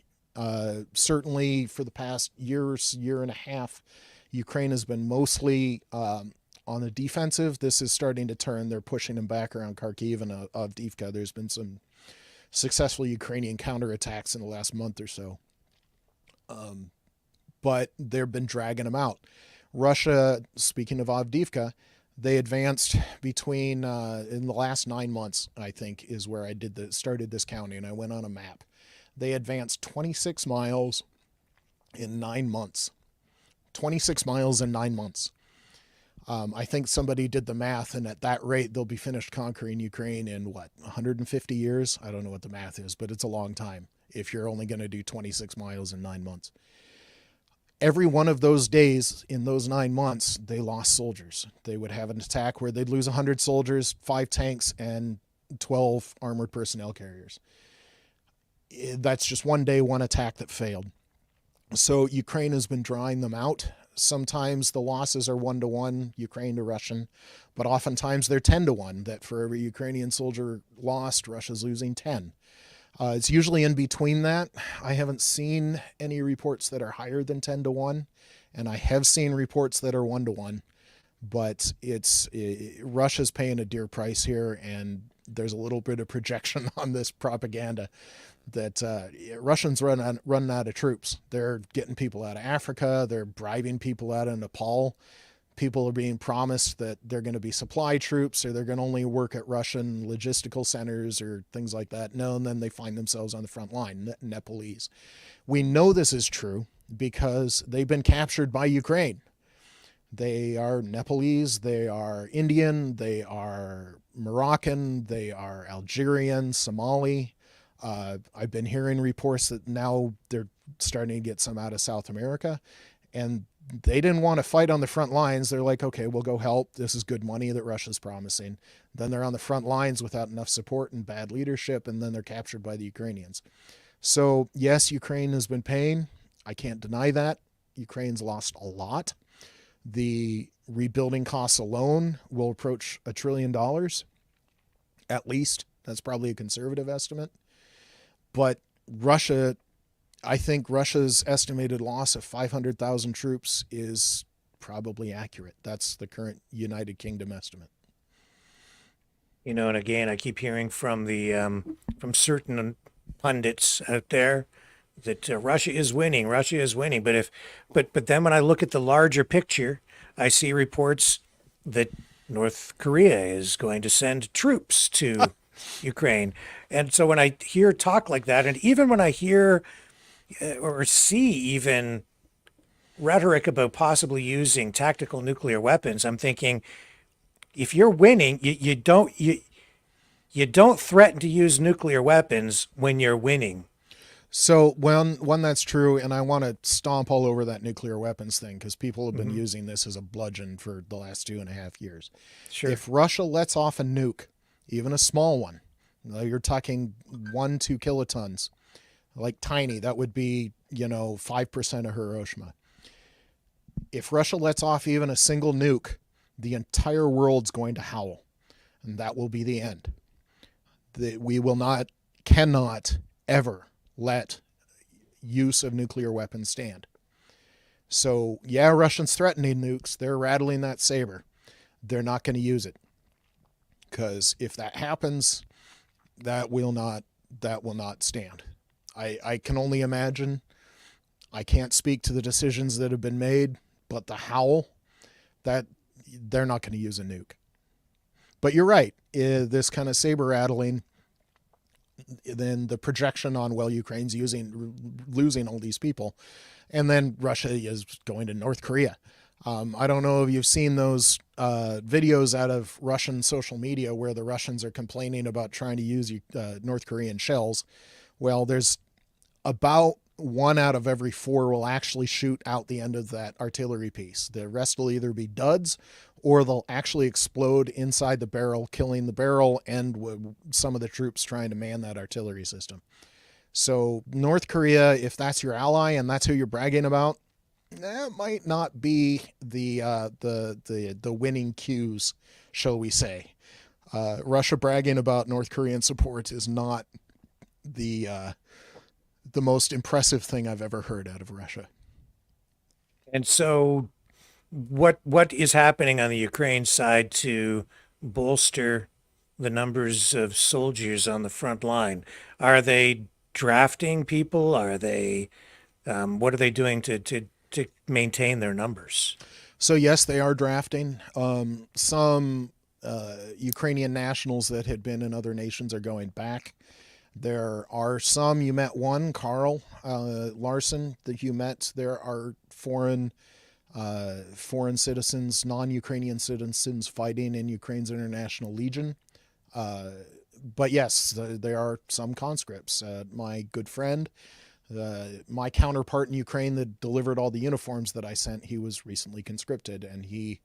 Certainly for the past year and a half, Ukraine has been mostly on the defensive. This is starting to turn. They're pushing them back around Kharkiv and Avdiivka. There's been some successful Ukrainian counterattacks in the last month or so. But they've been dragging them out. Russia, speaking of Avdiivka, they advanced between, in the last 9 months, I think, is where I started this counting, and I went on a map. They advanced 26 miles in 9 months. 26 miles in 9 months. I think somebody did the math, and at that rate, they'll be finished conquering Ukraine in, 150 years? I don't know what the math is, but it's a long time if you're only going to do 26 miles in 9 months. Every one of those days in those 9 months, they lost soldiers. They would have an attack where they'd lose 100 soldiers, 5 tanks, and 12 armored personnel carriers. That's just one day, one attack that failed. So Ukraine has been drawing them out. Sometimes the losses are 1-to-1, Ukraine to Russian, but oftentimes they're 10-to-1, that for every Ukrainian soldier lost, Russia's losing 10. It's usually in between that. I haven't seen any reports that are higher than 10-1, and I have seen reports that are 1-1. But Russia's paying a dear price here, and there's a little bit of projection on this propaganda that Russians running out of troops. They're getting people out of Africa. They're bribing people out of Nepal. People are being promised that they're going to be supply troops, or they're going to only work at Russian logistical centers or things like that. No, and then they find themselves on the front line, Nepalese. We know this is true because they've been captured by Ukraine. They are Nepalese, they are Indian, they are Moroccan, they are Algerian, Somali. I've been hearing reports that now they're starting to get some out of South America, and they didn't want to fight on the front lines. They're like, okay, we'll go help. This is good money that Russia's promising. Then they're on the front lines without enough support and bad leadership, and then they're captured by the Ukrainians. So yes, Ukraine has been paying. I can't deny that. Ukraine's lost a lot. The rebuilding costs alone will approach $1 trillion, at least. That's probably a conservative estimate. But Russia, I think Russia's estimated loss of 500,000 troops is probably accurate. That's the current United Kingdom estimate. You know, and again, I keep hearing from from certain pundits out there that Russia is winning. Russia is winning. But then when I look at the larger picture, I see reports that North Korea is going to send troops to Ukraine. And so when I hear talk like that, and even when I hear or see even rhetoric about possibly using tactical nuclear weapons, I'm thinking, if you're winning, you don't threaten to use nuclear weapons when you're winning. So one that's true, and I want to stomp all over that nuclear weapons thing because people have been using this as a bludgeon for the last 2.5 years. Sure. If Russia lets off a nuke, even a small one, you're talking 1-2 kilotons, like tiny, that would be 5% of Hiroshima. If Russia lets off even a single nuke, the entire world's going to howl, and that will be the end. We cannot ever let use of nuclear weapons stand. So yeah, Russians threatening nukes, they're rattling that saber. They're not going to use it, because if that happens, that will not stand. I can only imagine. I can't speak to the decisions that have been made, but the howl, that they're not going to use a nuke. But you're right, this kind of saber rattling, then the projection on, well, Ukraine's losing all these people, and then Russia is going to North Korea. I don't know if you've seen those videos out of Russian social media where the Russians are complaining about trying to use North Korean shells. Well, there's about 1 out of every 4 will actually shoot out the end of that artillery piece. The rest will either be duds, or they'll actually explode inside the barrel, killing the barrel and some of the troops trying to man that artillery system. So North Korea, if that's your ally and that's who you're bragging about, that might not be the winning cues, shall we say. Russia bragging about North Korean support is not the most impressive thing I've ever heard out of Russia. And so what is happening on the Ukraine side to bolster the numbers of soldiers on the front line? Are they drafting people? Are they what are they doing to maintain their numbers? So yes, they are drafting. Some Ukrainian nationals that had been in other nations are going back. There are some, you met one, Carl Larson, that you met. There are foreign citizens, non-Ukrainian citizens fighting in Ukraine's International Legion. But yes, there are some conscripts. My good friend, my counterpart in Ukraine that delivered all the uniforms that I sent, he was recently conscripted, and he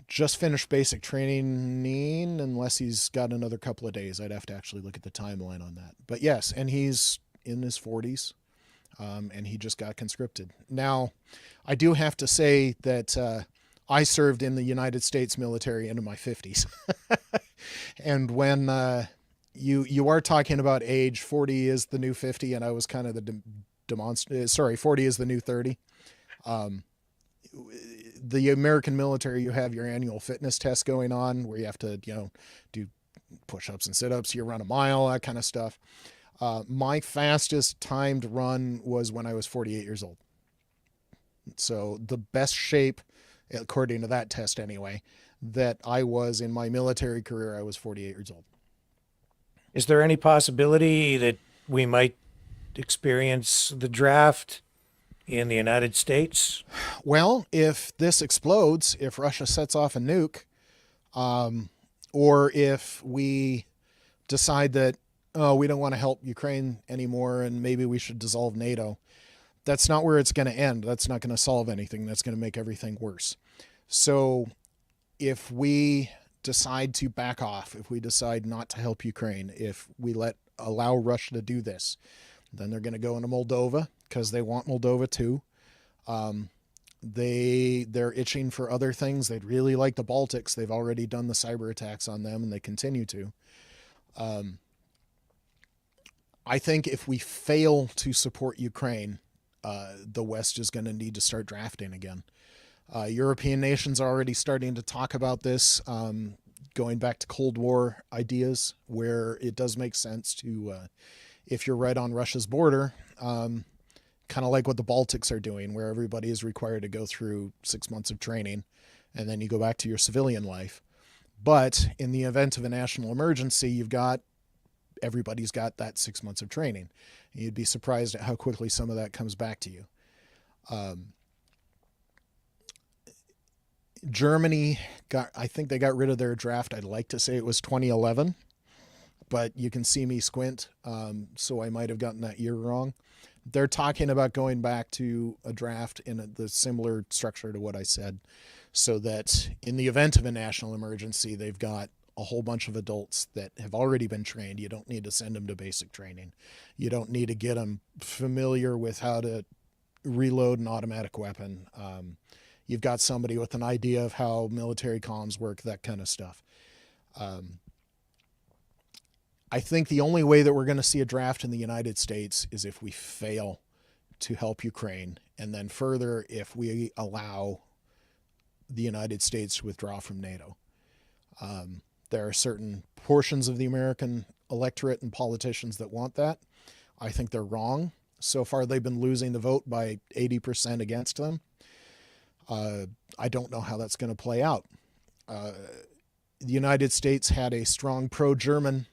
just finished basic training, unless he's got another couple of days. I'd have to actually look at the timeline on that. But yes, and he's in his 40s, and he just got conscripted. Now, I do have to say that I served in the United States military into my 50s. And when you are talking about age. 40 is the new 50, and I was kind of the 40 is the new 30. The American military, you have your annual fitness test going on where you have to, do push-ups and sit-ups. You run a mile, that kind of stuff. My fastest timed run was when I was 48 years old. So the best shape, according to that test anyway, that I was in my military career, I was 48 years old. Is there any possibility that we might experience the draft in the United States? Well, if this explodes, if Russia sets off a nuke, or if we decide that, we don't want to help Ukraine anymore and maybe we should dissolve NATO, that's not where it's going to end. That's not going to solve anything. That's going to make everything worse. So if we decide to back off, if we decide not to help Ukraine, if we allow Russia to do this, then they're going to go into Moldova because they want Moldova too. They're itching for other things. They'd really like the Baltics. They've already done the cyber attacks on them and they continue to. I think if we fail to support Ukraine, the West is going to need to start drafting again. European nations are already starting to talk about this, going back to Cold War ideas, where it does make sense to, if you're right on Russia's border, kind of like what the Baltics are doing, where everybody is required to go through 6 months of training, and then you go back to your civilian life. But in the event of a national emergency, everybody's got that 6 months of training. You'd be surprised at how quickly some of that comes back to you. Germany I think they got rid of their draft. I'd like to say it was 2011, but you can see me squint. So I might've gotten that year wrong. They're talking about going back to a draft in the similar structure to what I said, so that in the event of a national emergency, they've got a whole bunch of adults that have already been trained. You don't need to send them to basic training. You don't need to get them familiar with how to reload an automatic weapon. You've got somebody with an idea of how military comms work, that kind of stuff. I think the only way that we're going to see a draft in the United States is if we fail to help Ukraine, and then further, if we allow the United States to withdraw from NATO. There are certain portions of the American electorate and politicians that want that. I think they're wrong. So far, they've been losing the vote by 80% against them. I don't know how that's going to play out. The United States had a strong pro-German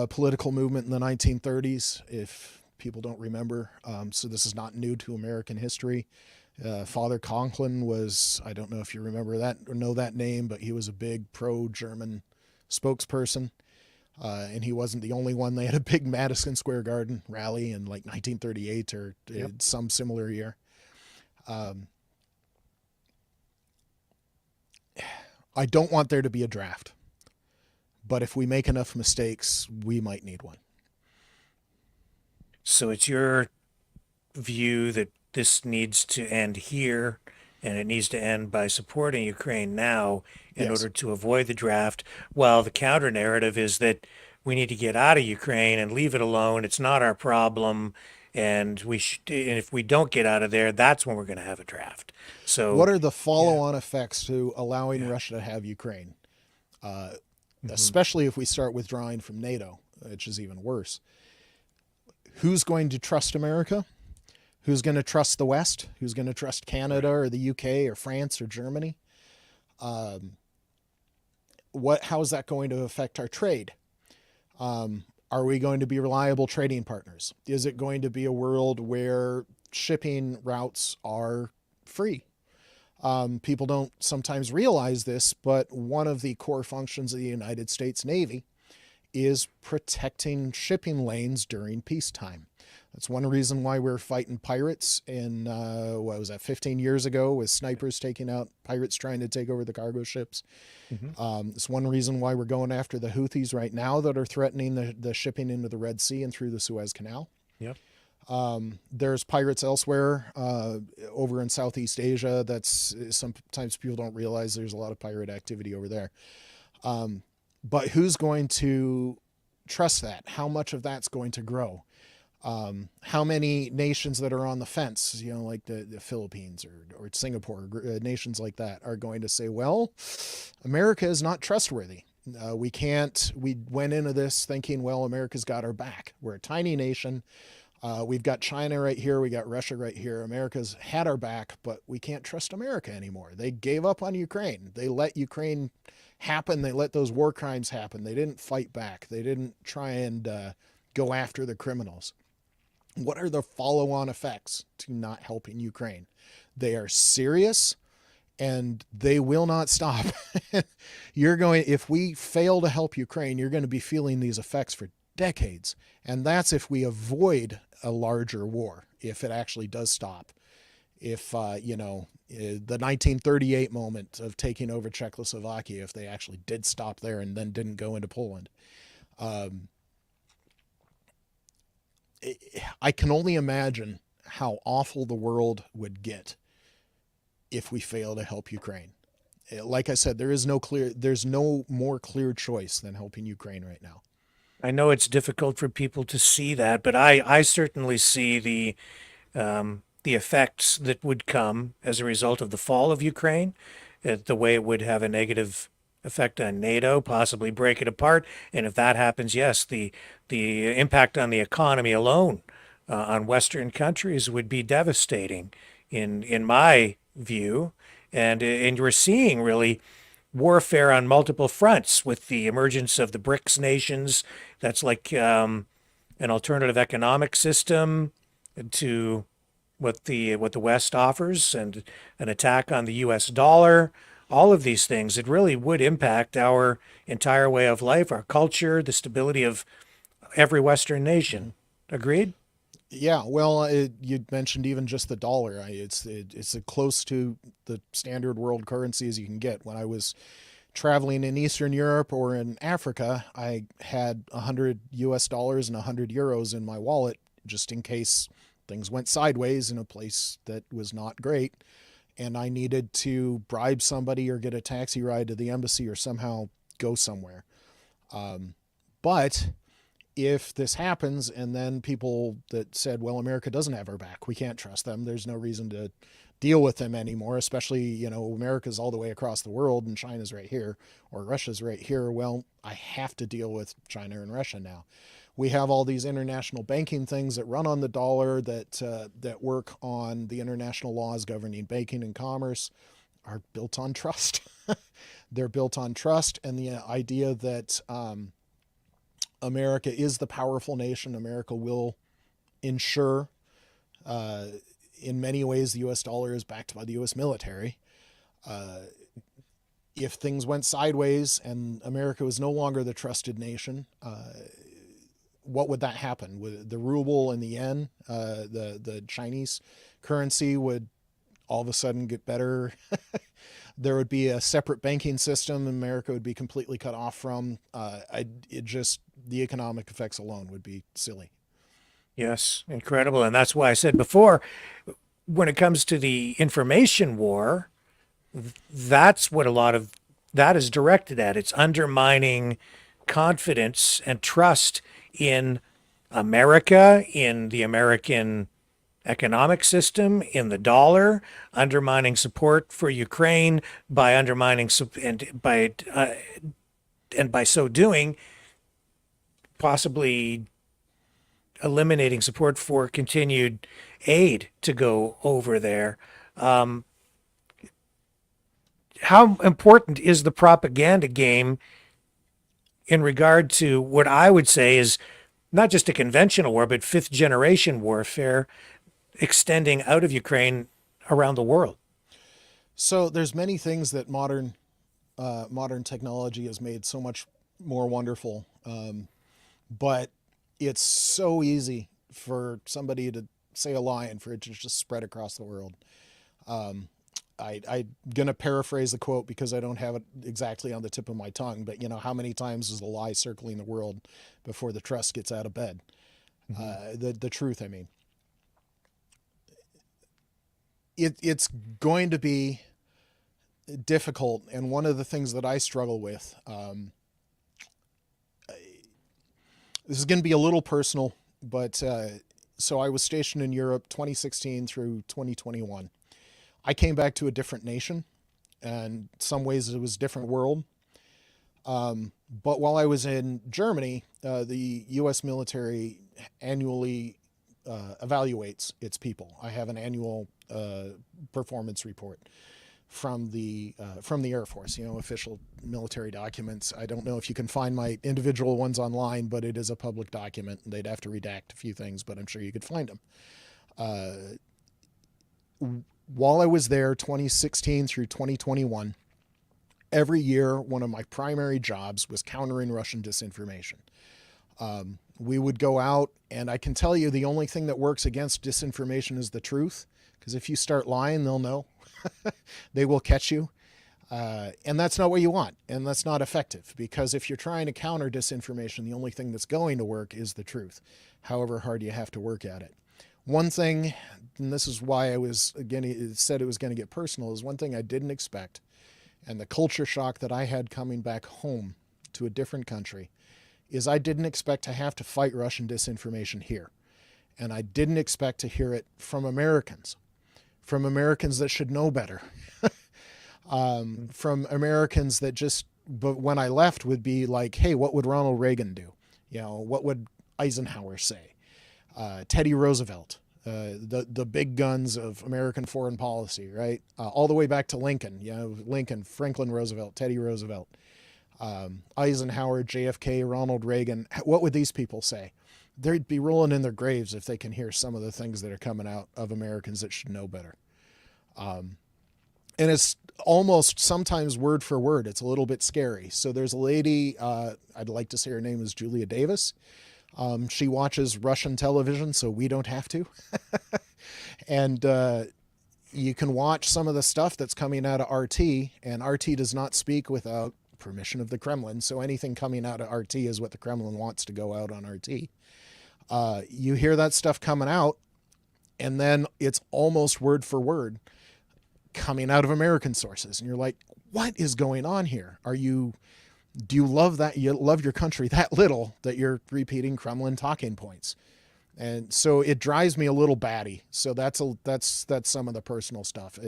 political movement in the 1930s, if people don't remember. So this is not new to American history. Father Conklin was, I don't know if you remember that or know that name, but he was a big pro-German spokesperson. And he wasn't the only one. They had a big Madison Square Garden rally in like 1938 or some similar year. I don't want there to be a draft, but if we make enough mistakes, we might need one. So it's your view that this needs to end here, and it needs to end by supporting Ukraine now in order to avoid the draft, while the counter narrative is that we need to get out of Ukraine and leave it alone. It's not our problem. And and if we don't get out of there, that's when we're going to have a draft. So what are the follow-on effects to allowing Russia to have Ukraine? Especially if we start withdrawing from NATO, which is even worse. Who's going to trust America? Who's going to trust the West? Who's going to trust Canada or the UK or France or Germany? How is that going to affect our trade? Are we going to be reliable trading partners? Is it going to be a world where shipping routes are free? People don't sometimes realize this, but one of the core functions of the United States Navy is protecting shipping lanes during peacetime. That's one reason why we're fighting pirates in, 15 years ago, with snipers taking out pirates trying to take over the cargo ships. It's one reason why we're going after the Houthis right now that are threatening the shipping into the Red Sea and through the Suez Canal. Yep. There's pirates elsewhere, over in Southeast Asia. That's sometimes people don't realize there's a lot of pirate activity over there. But who's going to trust that. How much of that's going to grow? How many nations that are on the fence, like the Philippines or Singapore, nations like that are going to say, well, America is not trustworthy. We went into this thinking, well, America's got our back. We're a tiny nation. We've got China right here. We got Russia right here. America's had our back, but we can't trust America anymore. They gave up on Ukraine. They let Ukraine happen. They let those war crimes happen. They didn't fight back. They didn't try and go after the criminals. What are the follow-on effects to not helping Ukraine? They are serious, and they will not stop. If we fail to help Ukraine, you're going to be feeling these effects for decades. And that's if we avoid a larger war, if it actually does stop. If, the 1938 moment of taking over Czechoslovakia, if they actually did stop there and then didn't go into Poland. I can only imagine how awful the world would get if we fail to help Ukraine. Like I said, there's no more clear choice than helping Ukraine right now. I know it's difficult for people to see that, but I certainly see the effects that would come as a result of the fall of Ukraine, the way it would have a negative effect on NATO, possibly break it apart. And if that happens, yes, the impact on the economy alone on Western countries would be devastating in my view. And we're seeing really warfare on multiple fronts with the emergence of the BRICS nations. That's like an alternative economic system to what the West offers, and an attack on the U.S. dollar. All of these things, it really would impact our entire way of life, our culture, the stability of every Western nation. Agreed? Yeah, well, you mentioned even just the dollar. It's as close to the standard world currency as you can get. When I was traveling in Eastern Europe or in Africa, I had $100 and 100 euros in my wallet just in case things went sideways in a place that was not great, and I needed to bribe somebody or get a taxi ride to the embassy or somehow go somewhere. But if this happens, and then people that said, well, America doesn't have our back, we can't trust them, there's no reason to deal with them anymore, especially, America's all the way across the world and China's right here, or Russia's right here. Well, I have to deal with China and Russia now. We have all these international banking things that run on the dollar that work on the international laws governing banking and commerce, are built on trust. They're built on trust and the idea that America is the powerful nation. America will ensure, in many ways, the U.S. dollar is backed by the U.S. military. If things went sideways and America was no longer the trusted nation, what would that happen? Would the ruble and the yen, the Chinese currency, would all of a sudden get better? There would be a separate banking system America would be completely cut off from. The economic effects alone would be silly. Yes, incredible. And that's why I said before, when it comes to the information war, that's what a lot of that is directed at. It's undermining confidence and trust in America, in the American economic system, in the dollar, undermining support for Ukraine by undermining and by so doing, possibly eliminating support for continued aid to go over there. How important is the propaganda game in regard to what I would say is not just a conventional war, but fifth generation warfare extending out of Ukraine around the world? So there's many things that modern technology has made so much more wonderful. But it's so easy for somebody to say a lie and for it to just spread across the world. I'm going to paraphrase the quote because I don't have it exactly on the tip of my tongue, but how many times is the lie circling the world before the trust gets out of bed? Mm-hmm. The truth, I mean. It's going to be difficult, and one of the things that I struggle with, This is going to be a little personal, but so I was stationed in Europe 2016 through 2021. I came back to a different nation, and in some ways it was a different world. But while I was in Germany, the U.S. military annually evaluates its people. I have an annual performance report from the Air Force, official military documents. I don't know if you can find my individual ones online, but it is a public document. They'd have to redact a few things, but I'm sure you could find them. While I was there, 2016 through 2021, every year, one of my primary jobs was countering Russian disinformation. We would go out, and I can tell you the only thing that works against disinformation is the truth, because if you start lying, they'll know. They will catch you. And that's not what you want, and that's not effective, because if you're trying to counter disinformation, the only thing that's going to work is the truth, however hard you have to work at it. One thing, and this is why said it was going to get personal, is one thing I didn't expect, and the culture shock that I had coming back home to a different country, is I didn't expect to have to fight Russian disinformation here. And I didn't expect to hear it from Americans that should know better, from Americans that but when I left would be like, hey, what would Ronald Reagan do? What would Eisenhower say? Teddy Roosevelt, the big guns of American foreign policy, right? All the way back to Lincoln, Lincoln, Franklin Roosevelt, Teddy Roosevelt, Eisenhower, JFK, Ronald Reagan. What would these people say? They'd be rolling in their graves if they can hear some of the things that are coming out of Americans that should know better. And it's almost sometimes word for word. It's a little bit scary. So there's a lady, I'd like to say her name is Julia Davis. She watches Russian television, so we don't have to. And you can watch some of the stuff that's coming out of RT, and RT does not speak without permission of the Kremlin. So anything coming out of RT is what the Kremlin wants to go out on RT. You hear that stuff coming out, and then it's almost word for word coming out of American sources. And you're like, what is going on here? Do you love that? You love your country that little that you're repeating Kremlin talking points? And so it drives me a little batty. So that's some of the personal stuff.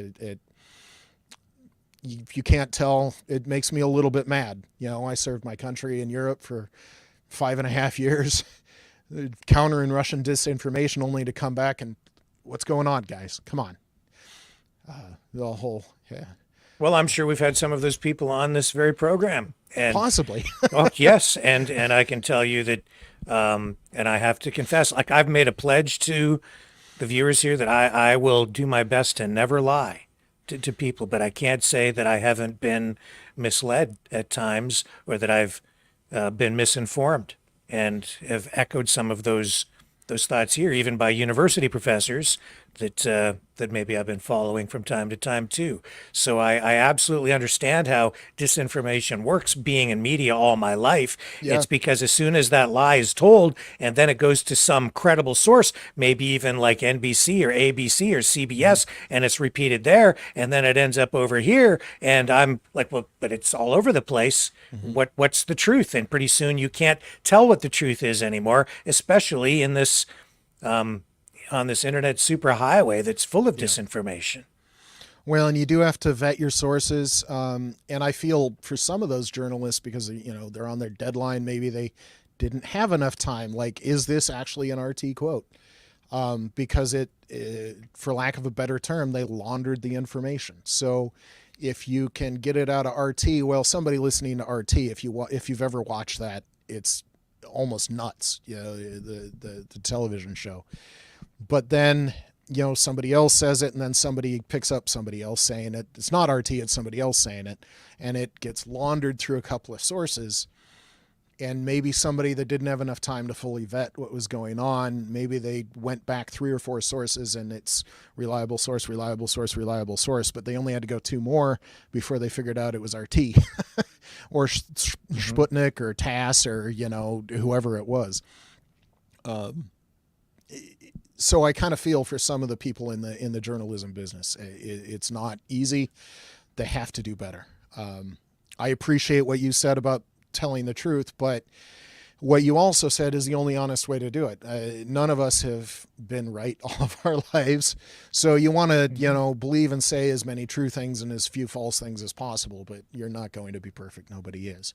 You can't tell, it makes me a little bit mad. I served my country in Europe for 5.5 years, countering Russian disinformation, only to come back and what's going on, guys? Come on. Well, I'm sure we've had some of those people on this very program. And, possibly. well, yes. And I can tell you that, and I have to confess, like I've made a pledge to the viewers here that I will do my best to never lie to people, but I can't say that I haven't been misled at times, or that I've been misinformed, and have echoed some of those thoughts here, even by university professors that maybe I've been following from time to time too. So I absolutely understand how disinformation works, being in media all my life. Yeah. It's because as soon as that lie is told, and then it goes to some credible source, maybe even like NBC or ABC or CBS, and it's repeated there, and then it ends up over here, and I'm like, well, but it's all over the place. What's the truth? And pretty soon you can't tell what the truth is anymore, especially in this on this internet superhighway that's full of disinformation. Well, and you do have to vet your sources. And I feel for some of those journalists, because, they're on their deadline, maybe they didn't have enough time. Like, is this actually an RT quote? Because for lack of a better term, they laundered the information. So if you can get it out of RT, well, somebody listening to RT, if you've ever watched that, it's almost nuts, the television show. But then, somebody else says it, and then somebody picks up somebody else saying it. It's not RT, it's somebody else saying it. And it gets laundered through a couple of sources. And maybe somebody that didn't have enough time to fully vet what was going on, maybe they went back 3 or 4 sources, and it's reliable source, reliable source, reliable source. But they only had to go 2 more before they figured out it was RT or Sputnik or TASS or, whoever it was. So I kind of feel for some of the people in the journalism business. It's not easy. They have to do better. I appreciate what you said about telling the truth, but What you also said is the only honest way to do it. None of us have been right all of our lives. So you want to, believe and say as many true things and as few false things as possible, but you're not going to be perfect. Nobody is.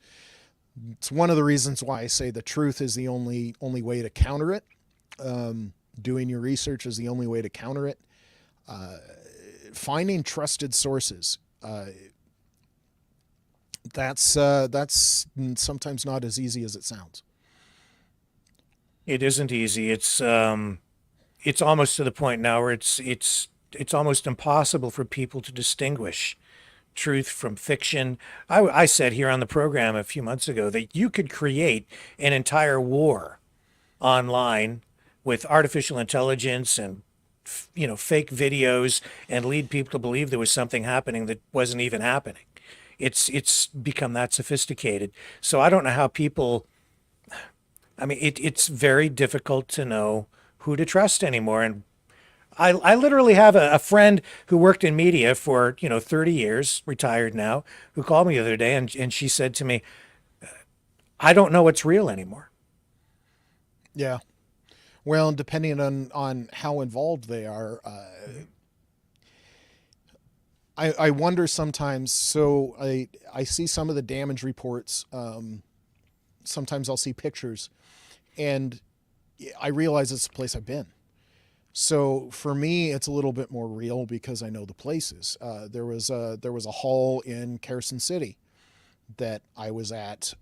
It's one of the reasons why I say the truth is the only way to counter it. Doing your research is the only way to counter it. Finding trusted sources. That's sometimes not as easy as it sounds. It isn't easy. It's almost to the point now where it's almost impossible for people to distinguish truth from fiction. I said here on the program a few months ago that you could create an entire war online with artificial intelligence and fake videos and lead people to believe there was something happening that wasn't even happening. It's become that sophisticated. So I don't know how people. I mean, it's very difficult to know who to trust anymore. And I literally have a friend who worked in media for, 30 years, retired now, who called me the other day and she said to me, I don't know what's real anymore. Yeah. Well, depending on how involved they are, I wonder sometimes. So I see some of the damage reports. Sometimes I'll see pictures, and I realize it's a place I've been. So for me, it's a little bit more real because I know the places. There was a hall in Carson City that I was at.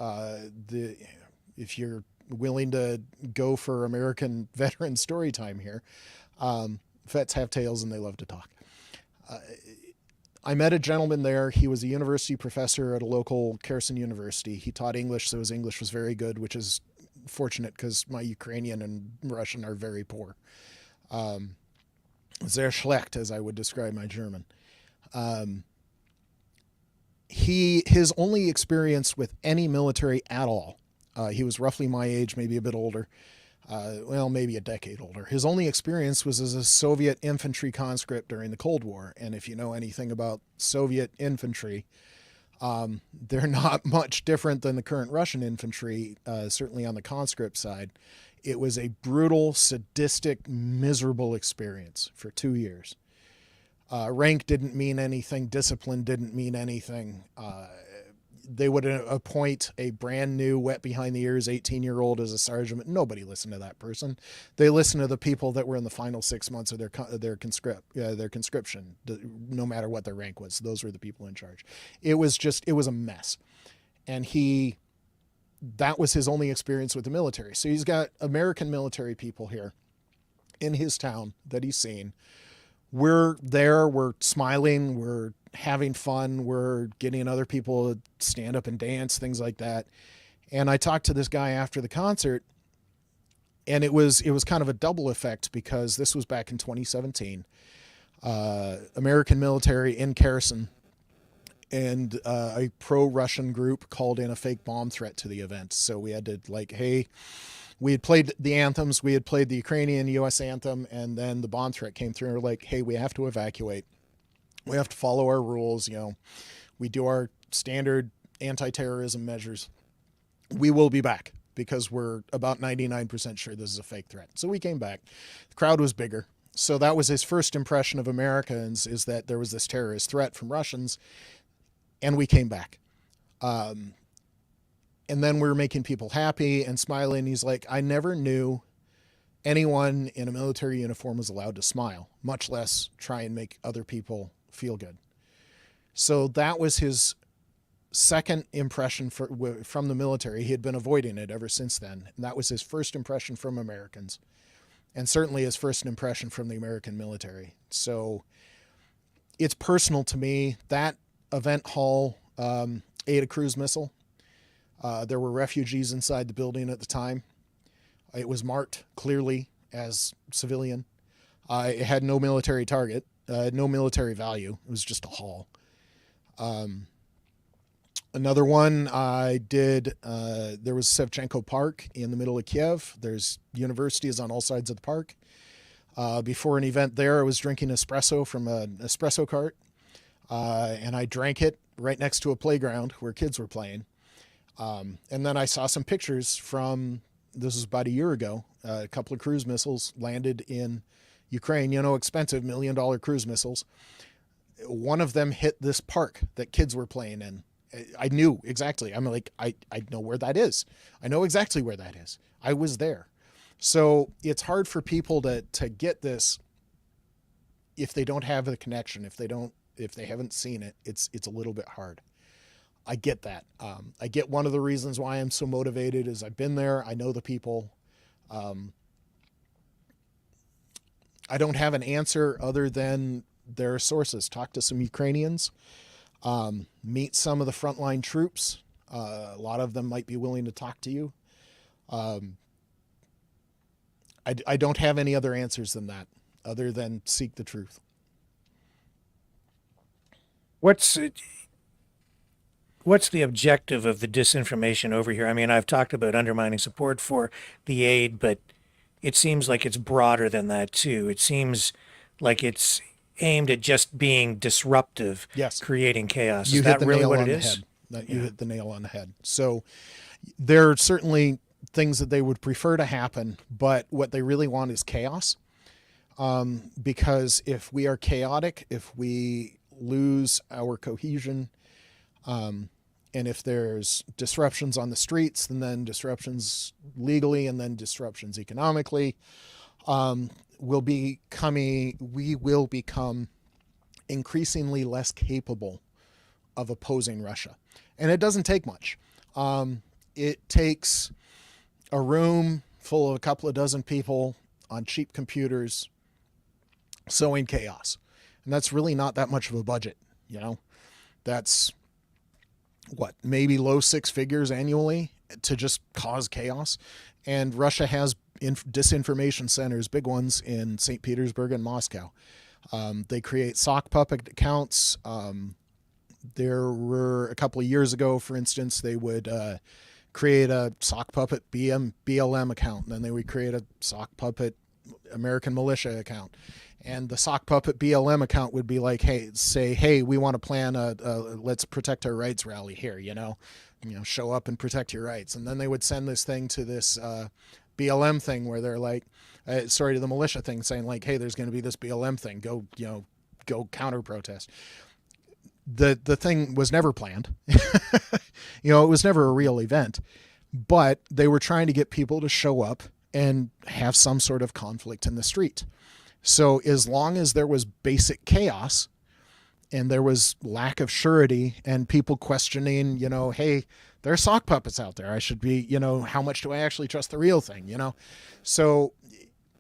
If you're willing to go for American veteran story time here, vets have tales and they love to talk. I met a gentleman there. He was a university professor at a local Kherson university. He taught English, so his English was very good, which is fortunate because my Ukrainian and Russian are very poor. Sehr schlecht, as I would describe my German. His only experience with any military at all, he was roughly my age, maybe a bit older, maybe a decade older. His only experience was as a Soviet infantry conscript during the Cold War. And if you know anything about Soviet infantry, they're not much different than the current Russian infantry, certainly on the conscript side. It was a brutal, sadistic, miserable experience for 2 years. Rank didn't mean anything. Discipline didn't mean anything. They would appoint a brand new, wet behind the ears 18-year-old as a sergeant. Nobody listened to that person. They listened to the people that were in the final 6 months of their conscription, no matter what their rank was. Those were the people in charge. It was a mess. And that was his only experience with the military. So he's got American military people here in his town that he's seen. We're there, we're smiling, we're having fun, we're getting other people to stand up and dance, things like that. And I talked to this guy after the concert, and it was kind of a double effect because this was back in 2017. American military in Kherson, and a pro-Russian group called in a fake bomb threat to the event. So we had to we had played the anthems, we had played the Ukrainian U.S. anthem, and then the bomb threat came through, and we're like, hey, we have to evacuate. We have to follow our rules. We do our standard anti-terrorism measures. We will be back because we're about 99% sure this is a fake threat. So we came back. The crowd was bigger. So that was his first impression of Americans, is that there was this terrorist threat from Russians, and we came back. And then we were making people happy and smiling. He's like, I never knew anyone in a military uniform was allowed to smile, much less try and make other people feel good. So that was his second impression from the military. He had been avoiding it ever since then. And that was his first impression from Americans, and certainly his first impression from the American military. So it's personal to me. That event hall ate a cruise missile. There were refugees inside the building at the time. It was marked clearly as civilian. It had no military target, no military value. It was just a hall. Another one I did, there was Shevchenko Park in the middle of Kiev. There's universities on all sides of the park. Before an event there, I was drinking espresso from an espresso cart, and I drank it right next to a playground where kids were playing. And then I saw some pictures from, this was about a year ago, a couple of cruise missiles landed in Ukraine, expensive $1 million cruise missiles. One of them hit this park that kids were playing in. I knew exactly. I'm like, I know where that is. I know exactly where that is. I was there. So it's hard for people to get this if they don't have the connection, if they haven't seen it. It's a little bit hard. I get that. I get one of the reasons why I'm so motivated is I've been there. I know the people. I don't have an answer other than their sources. Talk to some Ukrainians, meet some of the frontline troops. A lot of them might be willing to talk to you. I don't have any other answers than that, other than seek the truth. What's the objective of the disinformation over here? I mean, I've talked about undermining support for the aid, but it seems like it's broader than that too. It seems like it's aimed at just being disruptive, yes, creating chaos. You Is hit that the really nail what on it the is? head. You hit the nail on the head. So there are certainly things that they would prefer to happen, but what they really want is chaos. Because if we are chaotic, if we lose our cohesion, and if there's disruptions on the streets, and then disruptions legally, and then disruptions economically, we will become increasingly less capable of opposing Russia. And it doesn't take much. It takes a room full of a couple of dozen people on cheap computers sowing chaos. And that's really not that much of a budget, That's maybe low six figures annually to just cause chaos. And Russia has disinformation centers, big ones in St. Petersburg and Moscow. They create sock puppet accounts. There were a couple of years ago, for instance, they would create a sock puppet BLM account, and then they would create a sock puppet American militia account. And the sock puppet BLM account would be like, hey, we want to plan a let's protect our rights rally here, show up and protect your rights. And then they would send this thing to this BLM thing where they're like, to the militia thing saying like, hey, there's going to be this BLM thing, go counter protest. The thing was never planned. It was never a real event, but they were trying to get people to show up and have some sort of conflict in the street. So as long as there was basic chaos and there was lack of surety and people questioning, hey, there are sock puppets out there. I should be, how much do I actually trust the real thing, So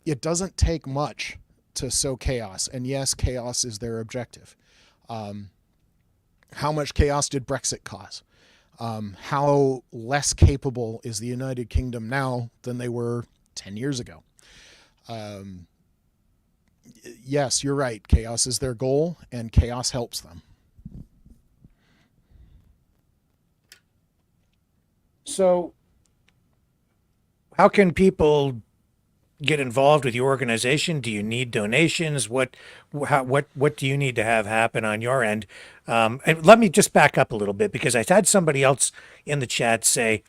it doesn't take much to sow chaos. And yes, chaos is their objective. How much chaos did Brexit cause? How less capable is the United Kingdom now than they were 10 years ago? Yes, you're right. Chaos is their goal, and chaos helps them. So how can people get involved with your organization? Do you need donations? What do you need to have happen on your end? And let me just back up a little bit, because I had somebody else in the chat say,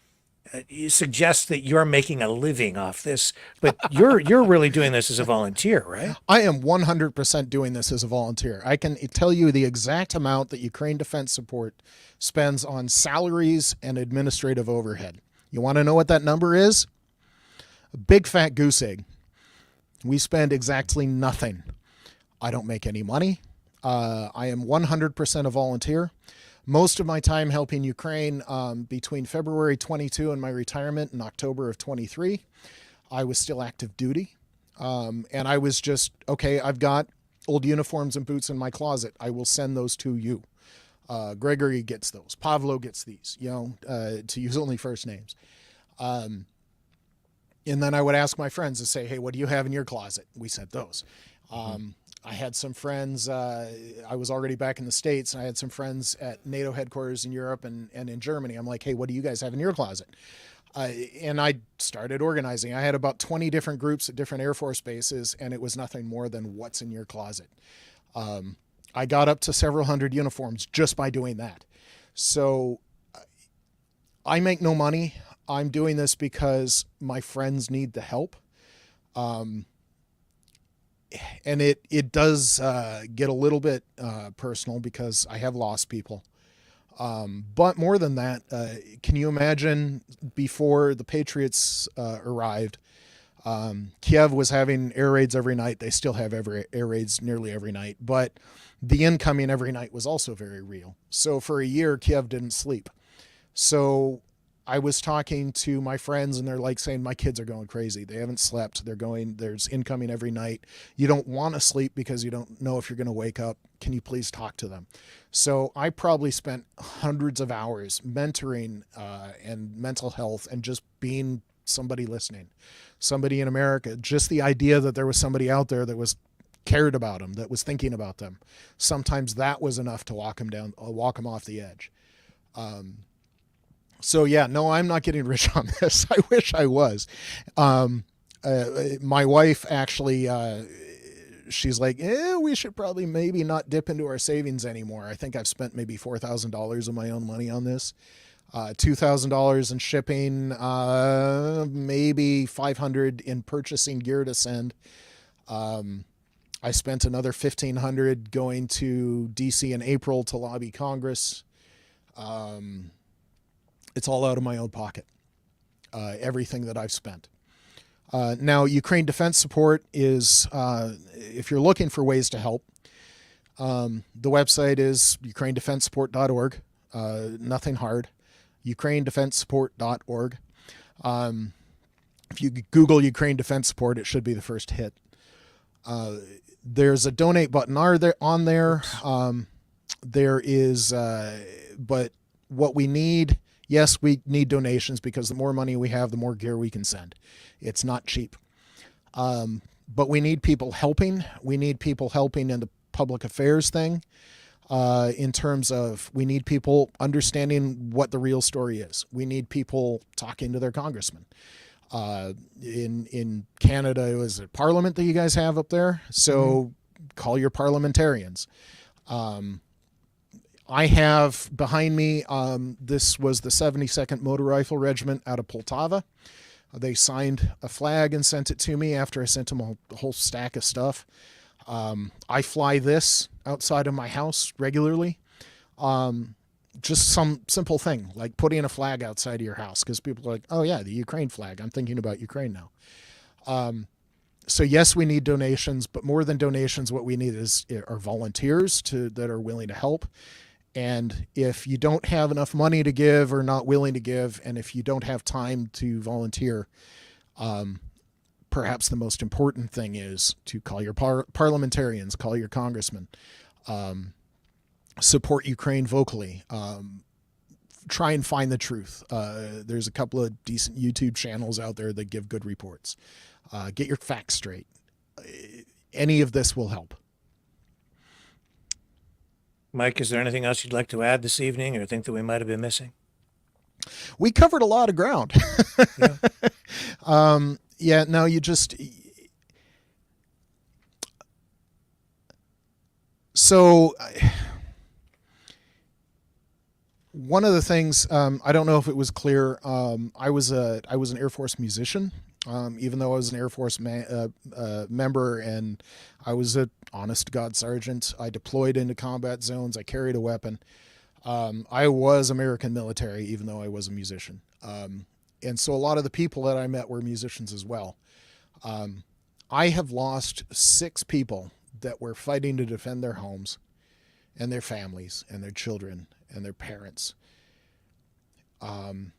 you suggest that you're making a living off this, but you're really doing this as a volunteer, right? I am 100% doing this as a volunteer. I can tell you the exact amount that Ukraine Defense Support spends on salaries and administrative overhead. You want to know what that number is? A big fat goose egg. We spend exactly nothing. I don't make any money. I am 100% a volunteer. Most of my time helping Ukraine between February 22 and my retirement in October of 23, I was still active duty. And I was just, okay, I've got old uniforms and boots in my closet. I will send those to you. Gregory gets those. Pavlo gets these, to use only first names. And then I would ask my friends to say, hey, what do you have in your closet? We sent those. I had some friends, I was already back in the States, and I had some friends at NATO headquarters in Europe and in Germany. I'm like, hey, what do you guys have in your closet? And I started organizing. I had about 20 different groups at different Air Force bases, and it was nothing more than what's in your closet. I got up to several hundred uniforms just by doing that. So I make no money. I'm doing this because my friends need the help. And it does get a little bit personal because I have lost people. But more than that, can you imagine before the Patriots arrived, Kiev was having air raids every night. They still have air raids nearly every night, but the incoming every night was also very real. So for a year, Kiev didn't sleep. So I was talking to my friends and they're like saying, my kids are going crazy. They haven't slept. There's incoming every night. You don't want to sleep because you don't know if you're going to wake up. Can you please talk to them? So I probably spent hundreds of hours mentoring and mental health and just being somebody listening, somebody in America, just the idea that there was somebody out there that was cared about them, that was thinking about them. Sometimes that was enough to walk them off the edge. So yeah, no, I'm not getting rich on this. I wish I was. My wife actually, she's like, we should probably maybe not dip into our savings anymore. I think I've spent maybe $4,000 of my own money on this. $2,000 in shipping, maybe $500 in purchasing gear to send. I spent another $1,500 going to DC in April to lobby Congress. It's all out of my own pocket. Everything that I've spent. Now, Ukraine Defense Support is, if you're looking for ways to help, the website is ukrainedefensesupport.org. Nothing hard. ukrainedefensesupport.org. If you Google Ukraine Defense Support, it should be the first hit. There's a donate button on there. There is, but what we need, yes, we need donations because the more money we have, the more gear we can send. It's not cheap. But we need people helping. We need people helping in the public affairs thing. In terms of, we need people understanding what the real story is. We need people talking to their congressman. In Canada, it was a parliament that you guys have up there. So call your parliamentarians. I have behind me, this was the 72nd Motor Rifle Regiment out of Poltava. They signed a flag and sent it to me after I sent them a whole stack of stuff. I fly this outside of my house regularly. Just some simple thing like putting a flag outside of your house because people are like, oh yeah, the Ukraine flag. I'm thinking about Ukraine now. So yes, we need donations, but more than donations, what we need are volunteers that are willing to help. And if you don't have enough money to give or not willing to give, and if you don't have time to volunteer, perhaps the most important thing is to call your parliamentarians, call your congressman, support Ukraine vocally, try and find the truth. There's a couple of decent YouTube channels out there that give good reports. Get your facts straight. Any of this will help. Mike, is there anything else you'd like to add this evening or think that we might have been missing? We covered a lot of ground. Yeah. Yeah, no, you just... So, one of the things, I don't know if it was clear, I was an Air Force musician, even though I was an Air Force member, and I was an honest-to-God sergeant. I deployed into combat zones. I carried a weapon. I was American military, even though I was a musician. And so a lot of the people that I met were musicians as well. I have lost 6 people that were fighting to defend their homes and their families and their children and their parents. Trying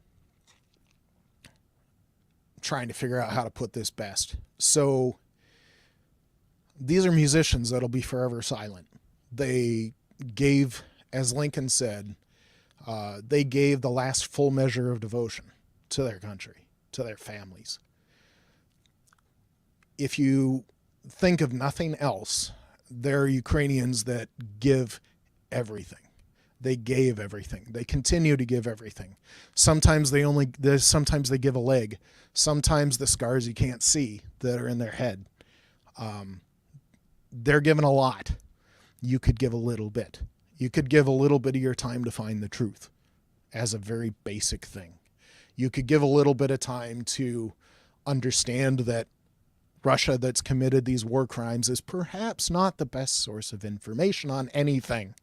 to figure out how to put this best. So these are musicians that'll be forever silent. They gave, as Lincoln said, they gave the last full measure of devotion to their country, to their families. If you think of nothing else, there are Ukrainians that give everything. They gave everything. They continue to give everything. Sometimes they give a leg. Sometimes the scars you can't see that are in their head. They're given a lot. You could give a little bit. You could give a little bit of your time to find the truth as a very basic thing. you could give a little bit of time to understand that Russia that's committed these war crimes is perhaps not the best source of information on anything.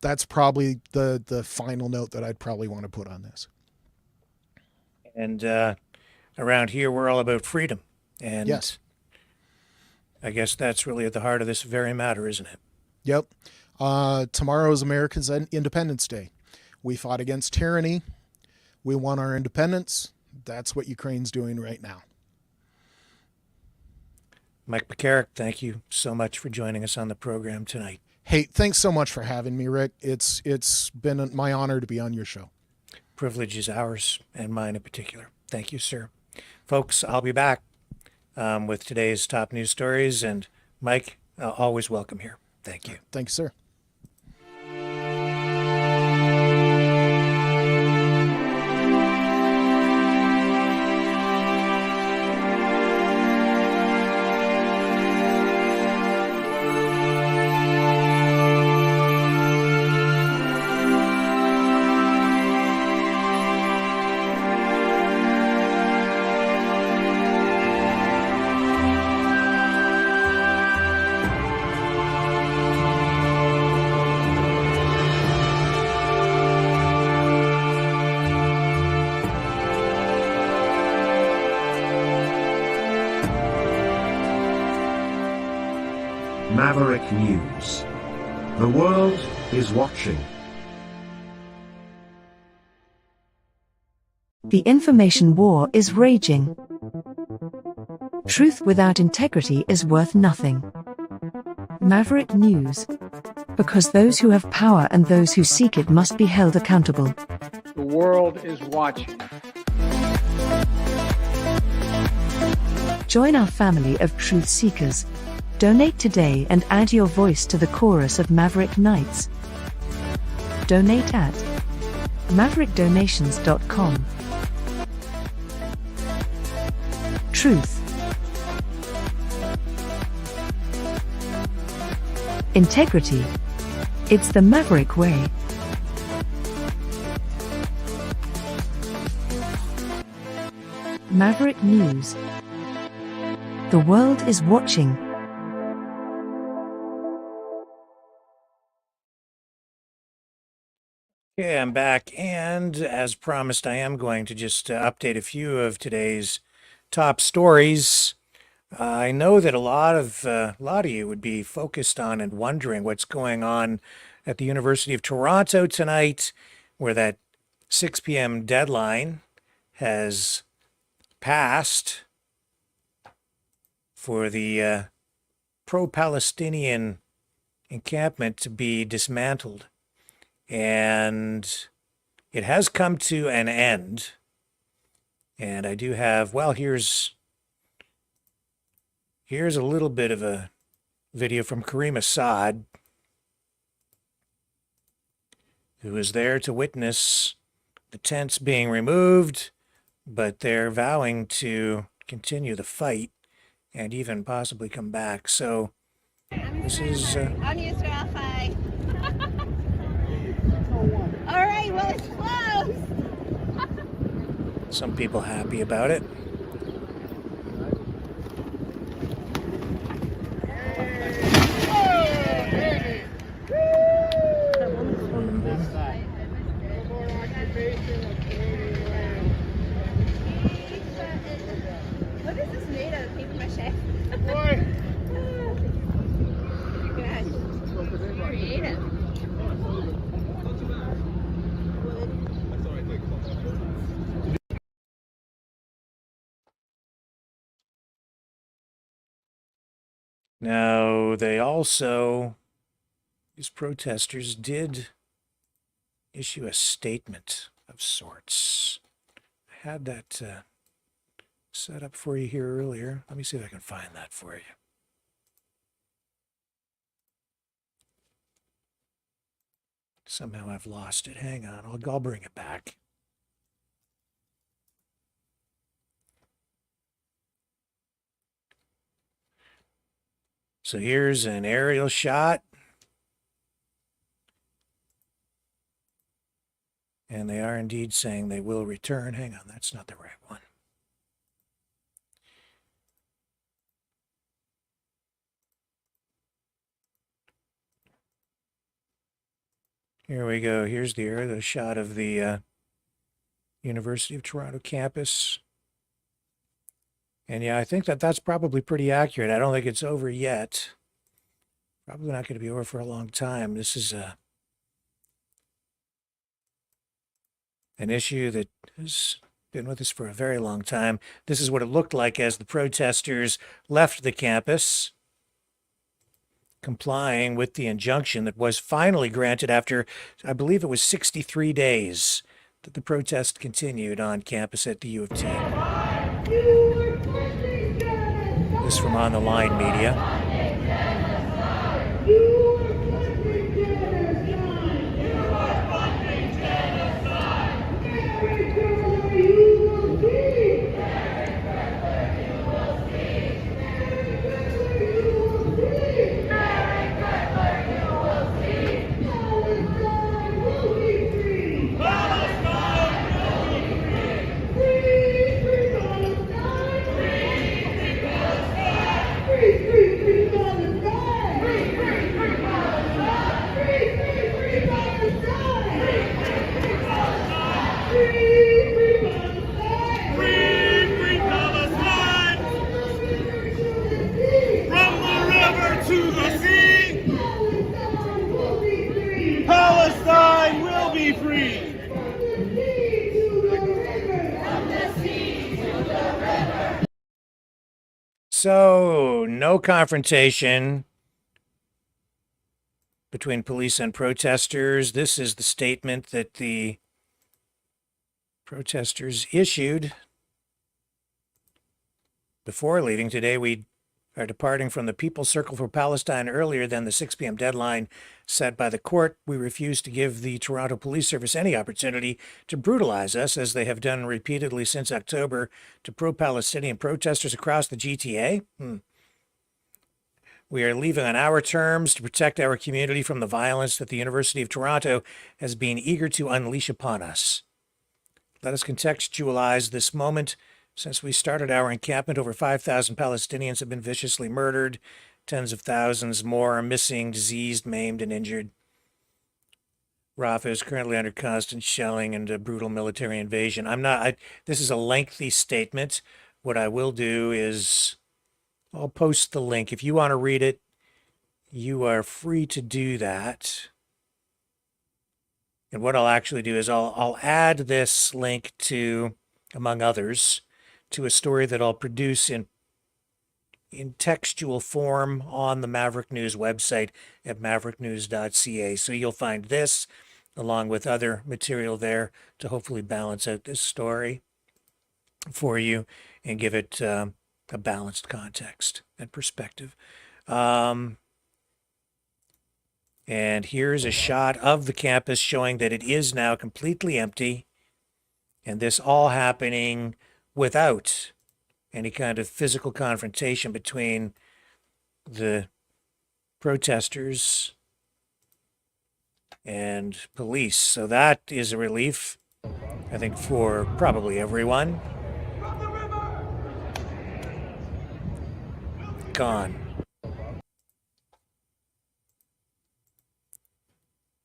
That's probably the final note that I'd probably want to put on this. And around here, we're all about freedom. And Yes. I guess that's really at the heart of this very matter, isn't it? Yep. Tomorrow is America's Independence Day. We fought against tyranny. We won our independence. That's what Ukraine's doing right now. Mike Pekarek, thank you so much for joining us on the program tonight. Hey, thanks so much for having me, Rick. It's been my honor to be on your show. Privilege is ours, and mine in particular. Thank you, sir. Folks, I'll be back with today's top news stories. And Mike, always welcome here. Thank you. Thank you, sir. Maverick News. The world is watching. The information war is raging. Truth without integrity is worth nothing. Maverick News. Because those who have power and those who seek it must be held accountable. The world is watching. Join our family of truth seekers. Donate today and add your voice to the chorus of Maverick Knights. Donate at maverickdonations.com. Truth. Integrity. It's the Maverick way. Maverick News. The world is watching. Okay, I'm back, and as promised, I am going to just update a few of today's top stories. I know that a lot of you would be focused on and wondering what's going on at the University of Toronto tonight, where that 6 p.m. deadline has passed for the pro-Palestinian encampment to be dismantled. And it has come to an end. And I do have, well, here's a little bit of a video from Kareem Assad, who was there to witness the tents being removed, but they're vowing to continue the fight and even possibly come back. So this is... On Israel flag. All right, well, it's closed. Some people happy about it. What is this made of? Paper mache? Boy. Gosh. Creative. Now, these protesters did issue a statement of sorts. I had that set up for you here earlier. Let me see if I can find that for you. Somehow I've lost it. Hang on, I'll bring it back. So here's an aerial shot And they are indeed saying they will return. Hang on, that's not the right one. Here we go. Here's the shot of the University of Toronto campus. And yeah, I think that's probably pretty accurate. I don't think it's over yet. Probably not going to be over for a long time. This is an issue that has been with us for a very long time. This is what it looked like as the protesters left the campus, complying with the injunction that was finally granted after, I believe it was 63 days that the protest continued on campus at the U of T. This from On the Line Media. Palestine will be free. So, no confrontation between police and protesters. This is the statement that the protesters issued before leaving. Today, we are departing from the People's Circle for Palestine earlier than the 6 p.m. deadline set by the court. We refuse to give the Toronto Police Service any opportunity to brutalize us, as they have done repeatedly since October to pro-Palestinian protesters across the GTA. We are leaving on our terms to protect our community from the violence that the University of Toronto has been eager to unleash upon us. Let us contextualize this moment. Since we started our encampment, over 5,000 Palestinians have been viciously murdered. Tens of thousands more are missing, diseased, maimed, and injured. Rafah is currently under constant shelling and a brutal military invasion. This is a lengthy statement. What I will do is I'll post the link. If you want to read it, you are free to do that. And what I'll actually do is I'll add this link to, among others, to a story that I'll produce in textual form on the Maverick News website at mavericknews.ca. So you'll find this along with other material there to hopefully balance out this story for you and give it a balanced context and perspective. And here's a shot of the campus showing that it is now completely empty, and this all happening without any kind of physical confrontation between the protesters and police. So that is a relief, I think, for probably everyone. Gone.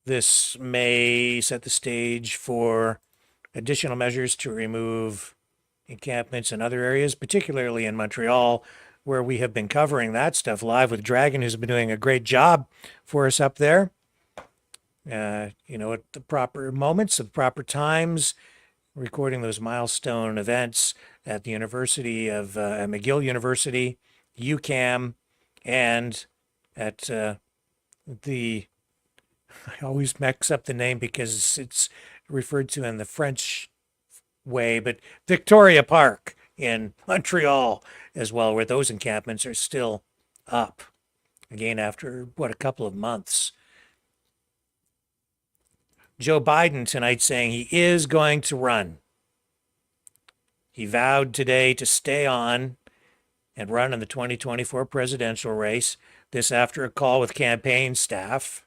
This may set the stage for additional measures to remove encampments in other areas, particularly in Montreal, where we have been covering that stuff live with Dragon, who's been doing a great job for us up there. At the proper moments, at proper times, recording those milestone events at the University of McGill University, UCAM, and at I always mix up the name because it's referred to in the French way, but Victoria Park in Montreal as well, where those encampments are still up again after a couple of months. Joe Biden tonight saying he is going to run. He vowed today to stay on and run in the 2024 presidential race. This after a call with campaign staff.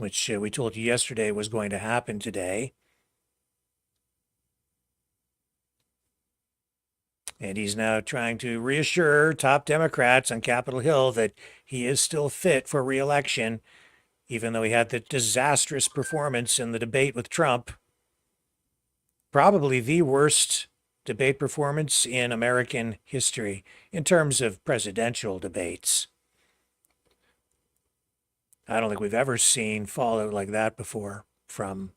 which we told you yesterday was going to happen today. And he's now trying to reassure top Democrats on Capitol Hill that he is still fit for re-election, even though he had the disastrous performance in the debate with Trump. Probably the worst debate performance in American history in terms of presidential debates. I don't think we've ever seen fallout like that before from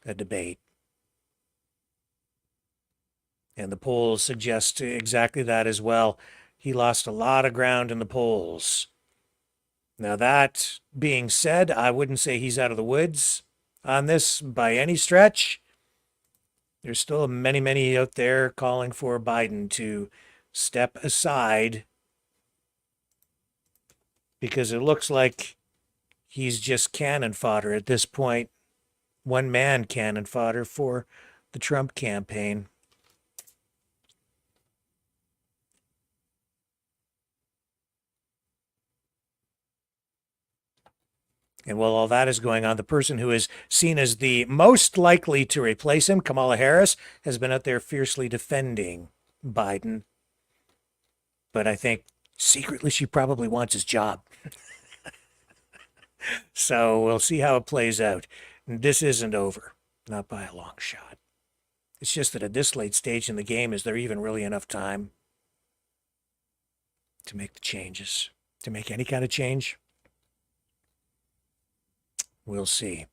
a debate. And the polls suggest exactly that as well. He lost a lot of ground in the polls. Now, that being said, I wouldn't say he's out of the woods on this by any stretch. There's still many, many out there calling for Biden to step aside because it looks like he's just cannon fodder at this point. One-man cannon fodder for the Trump campaign. And while all that is going on, the person who is seen as the most likely to replace him, Kamala Harris, has been out there fiercely defending Biden. But I think secretly she probably wants his job. So we'll see how it plays out. This isn't over, not by a long shot. It's just that at this late stage in the game, is there even really enough time to make the changes, to make any kind of change? We'll see.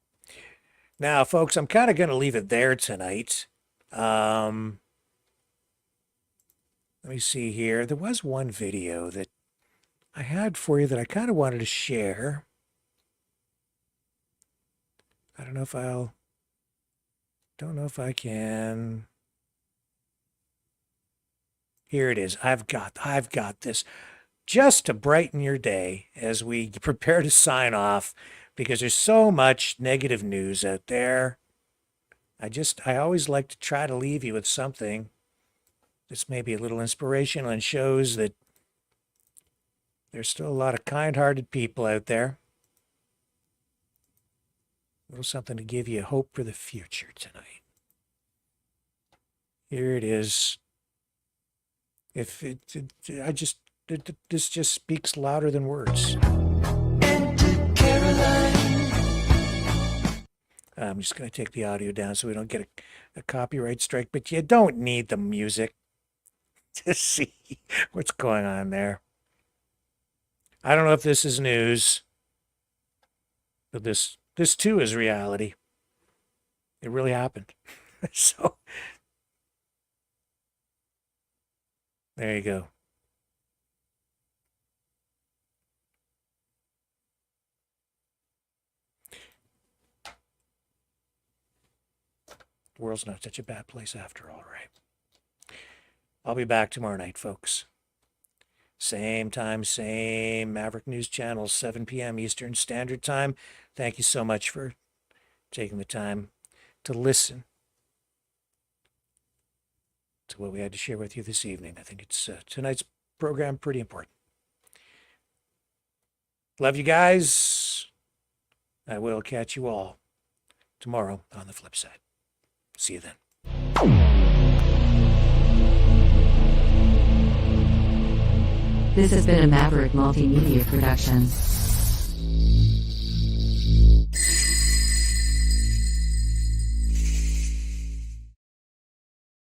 Now, folks, I'm kind of going to leave it there tonight. Let me see here. There was one video that I had for you that I kind of wanted to share. I don't know if I can. Here it is. I've got this. Just to brighten your day as we prepare to sign off, because there's so much negative news out there. I always like to try to leave you with something that's maybe a little inspirational and shows that there's still a lot of kind-hearted people out there. A little something to give you hope for the future tonight. Here it is. This just speaks louder than words. I'm just going to take the audio down so we don't get a copyright strike, but you don't need the music to see what's going on there. I don't know if this is news, but this too is reality. It really happened. So, there you go. The world's not such a bad place after all, right? I'll be back tomorrow night, folks. Same time, same Maverick News Channel, 7 p.m. Eastern Standard Time. Thank you so much for taking the time to listen to what we had to share with you this evening. I think it's tonight's program pretty important. Love you guys. I will catch you all tomorrow on the flip side. See you then. This has been a Maverick Multimedia production.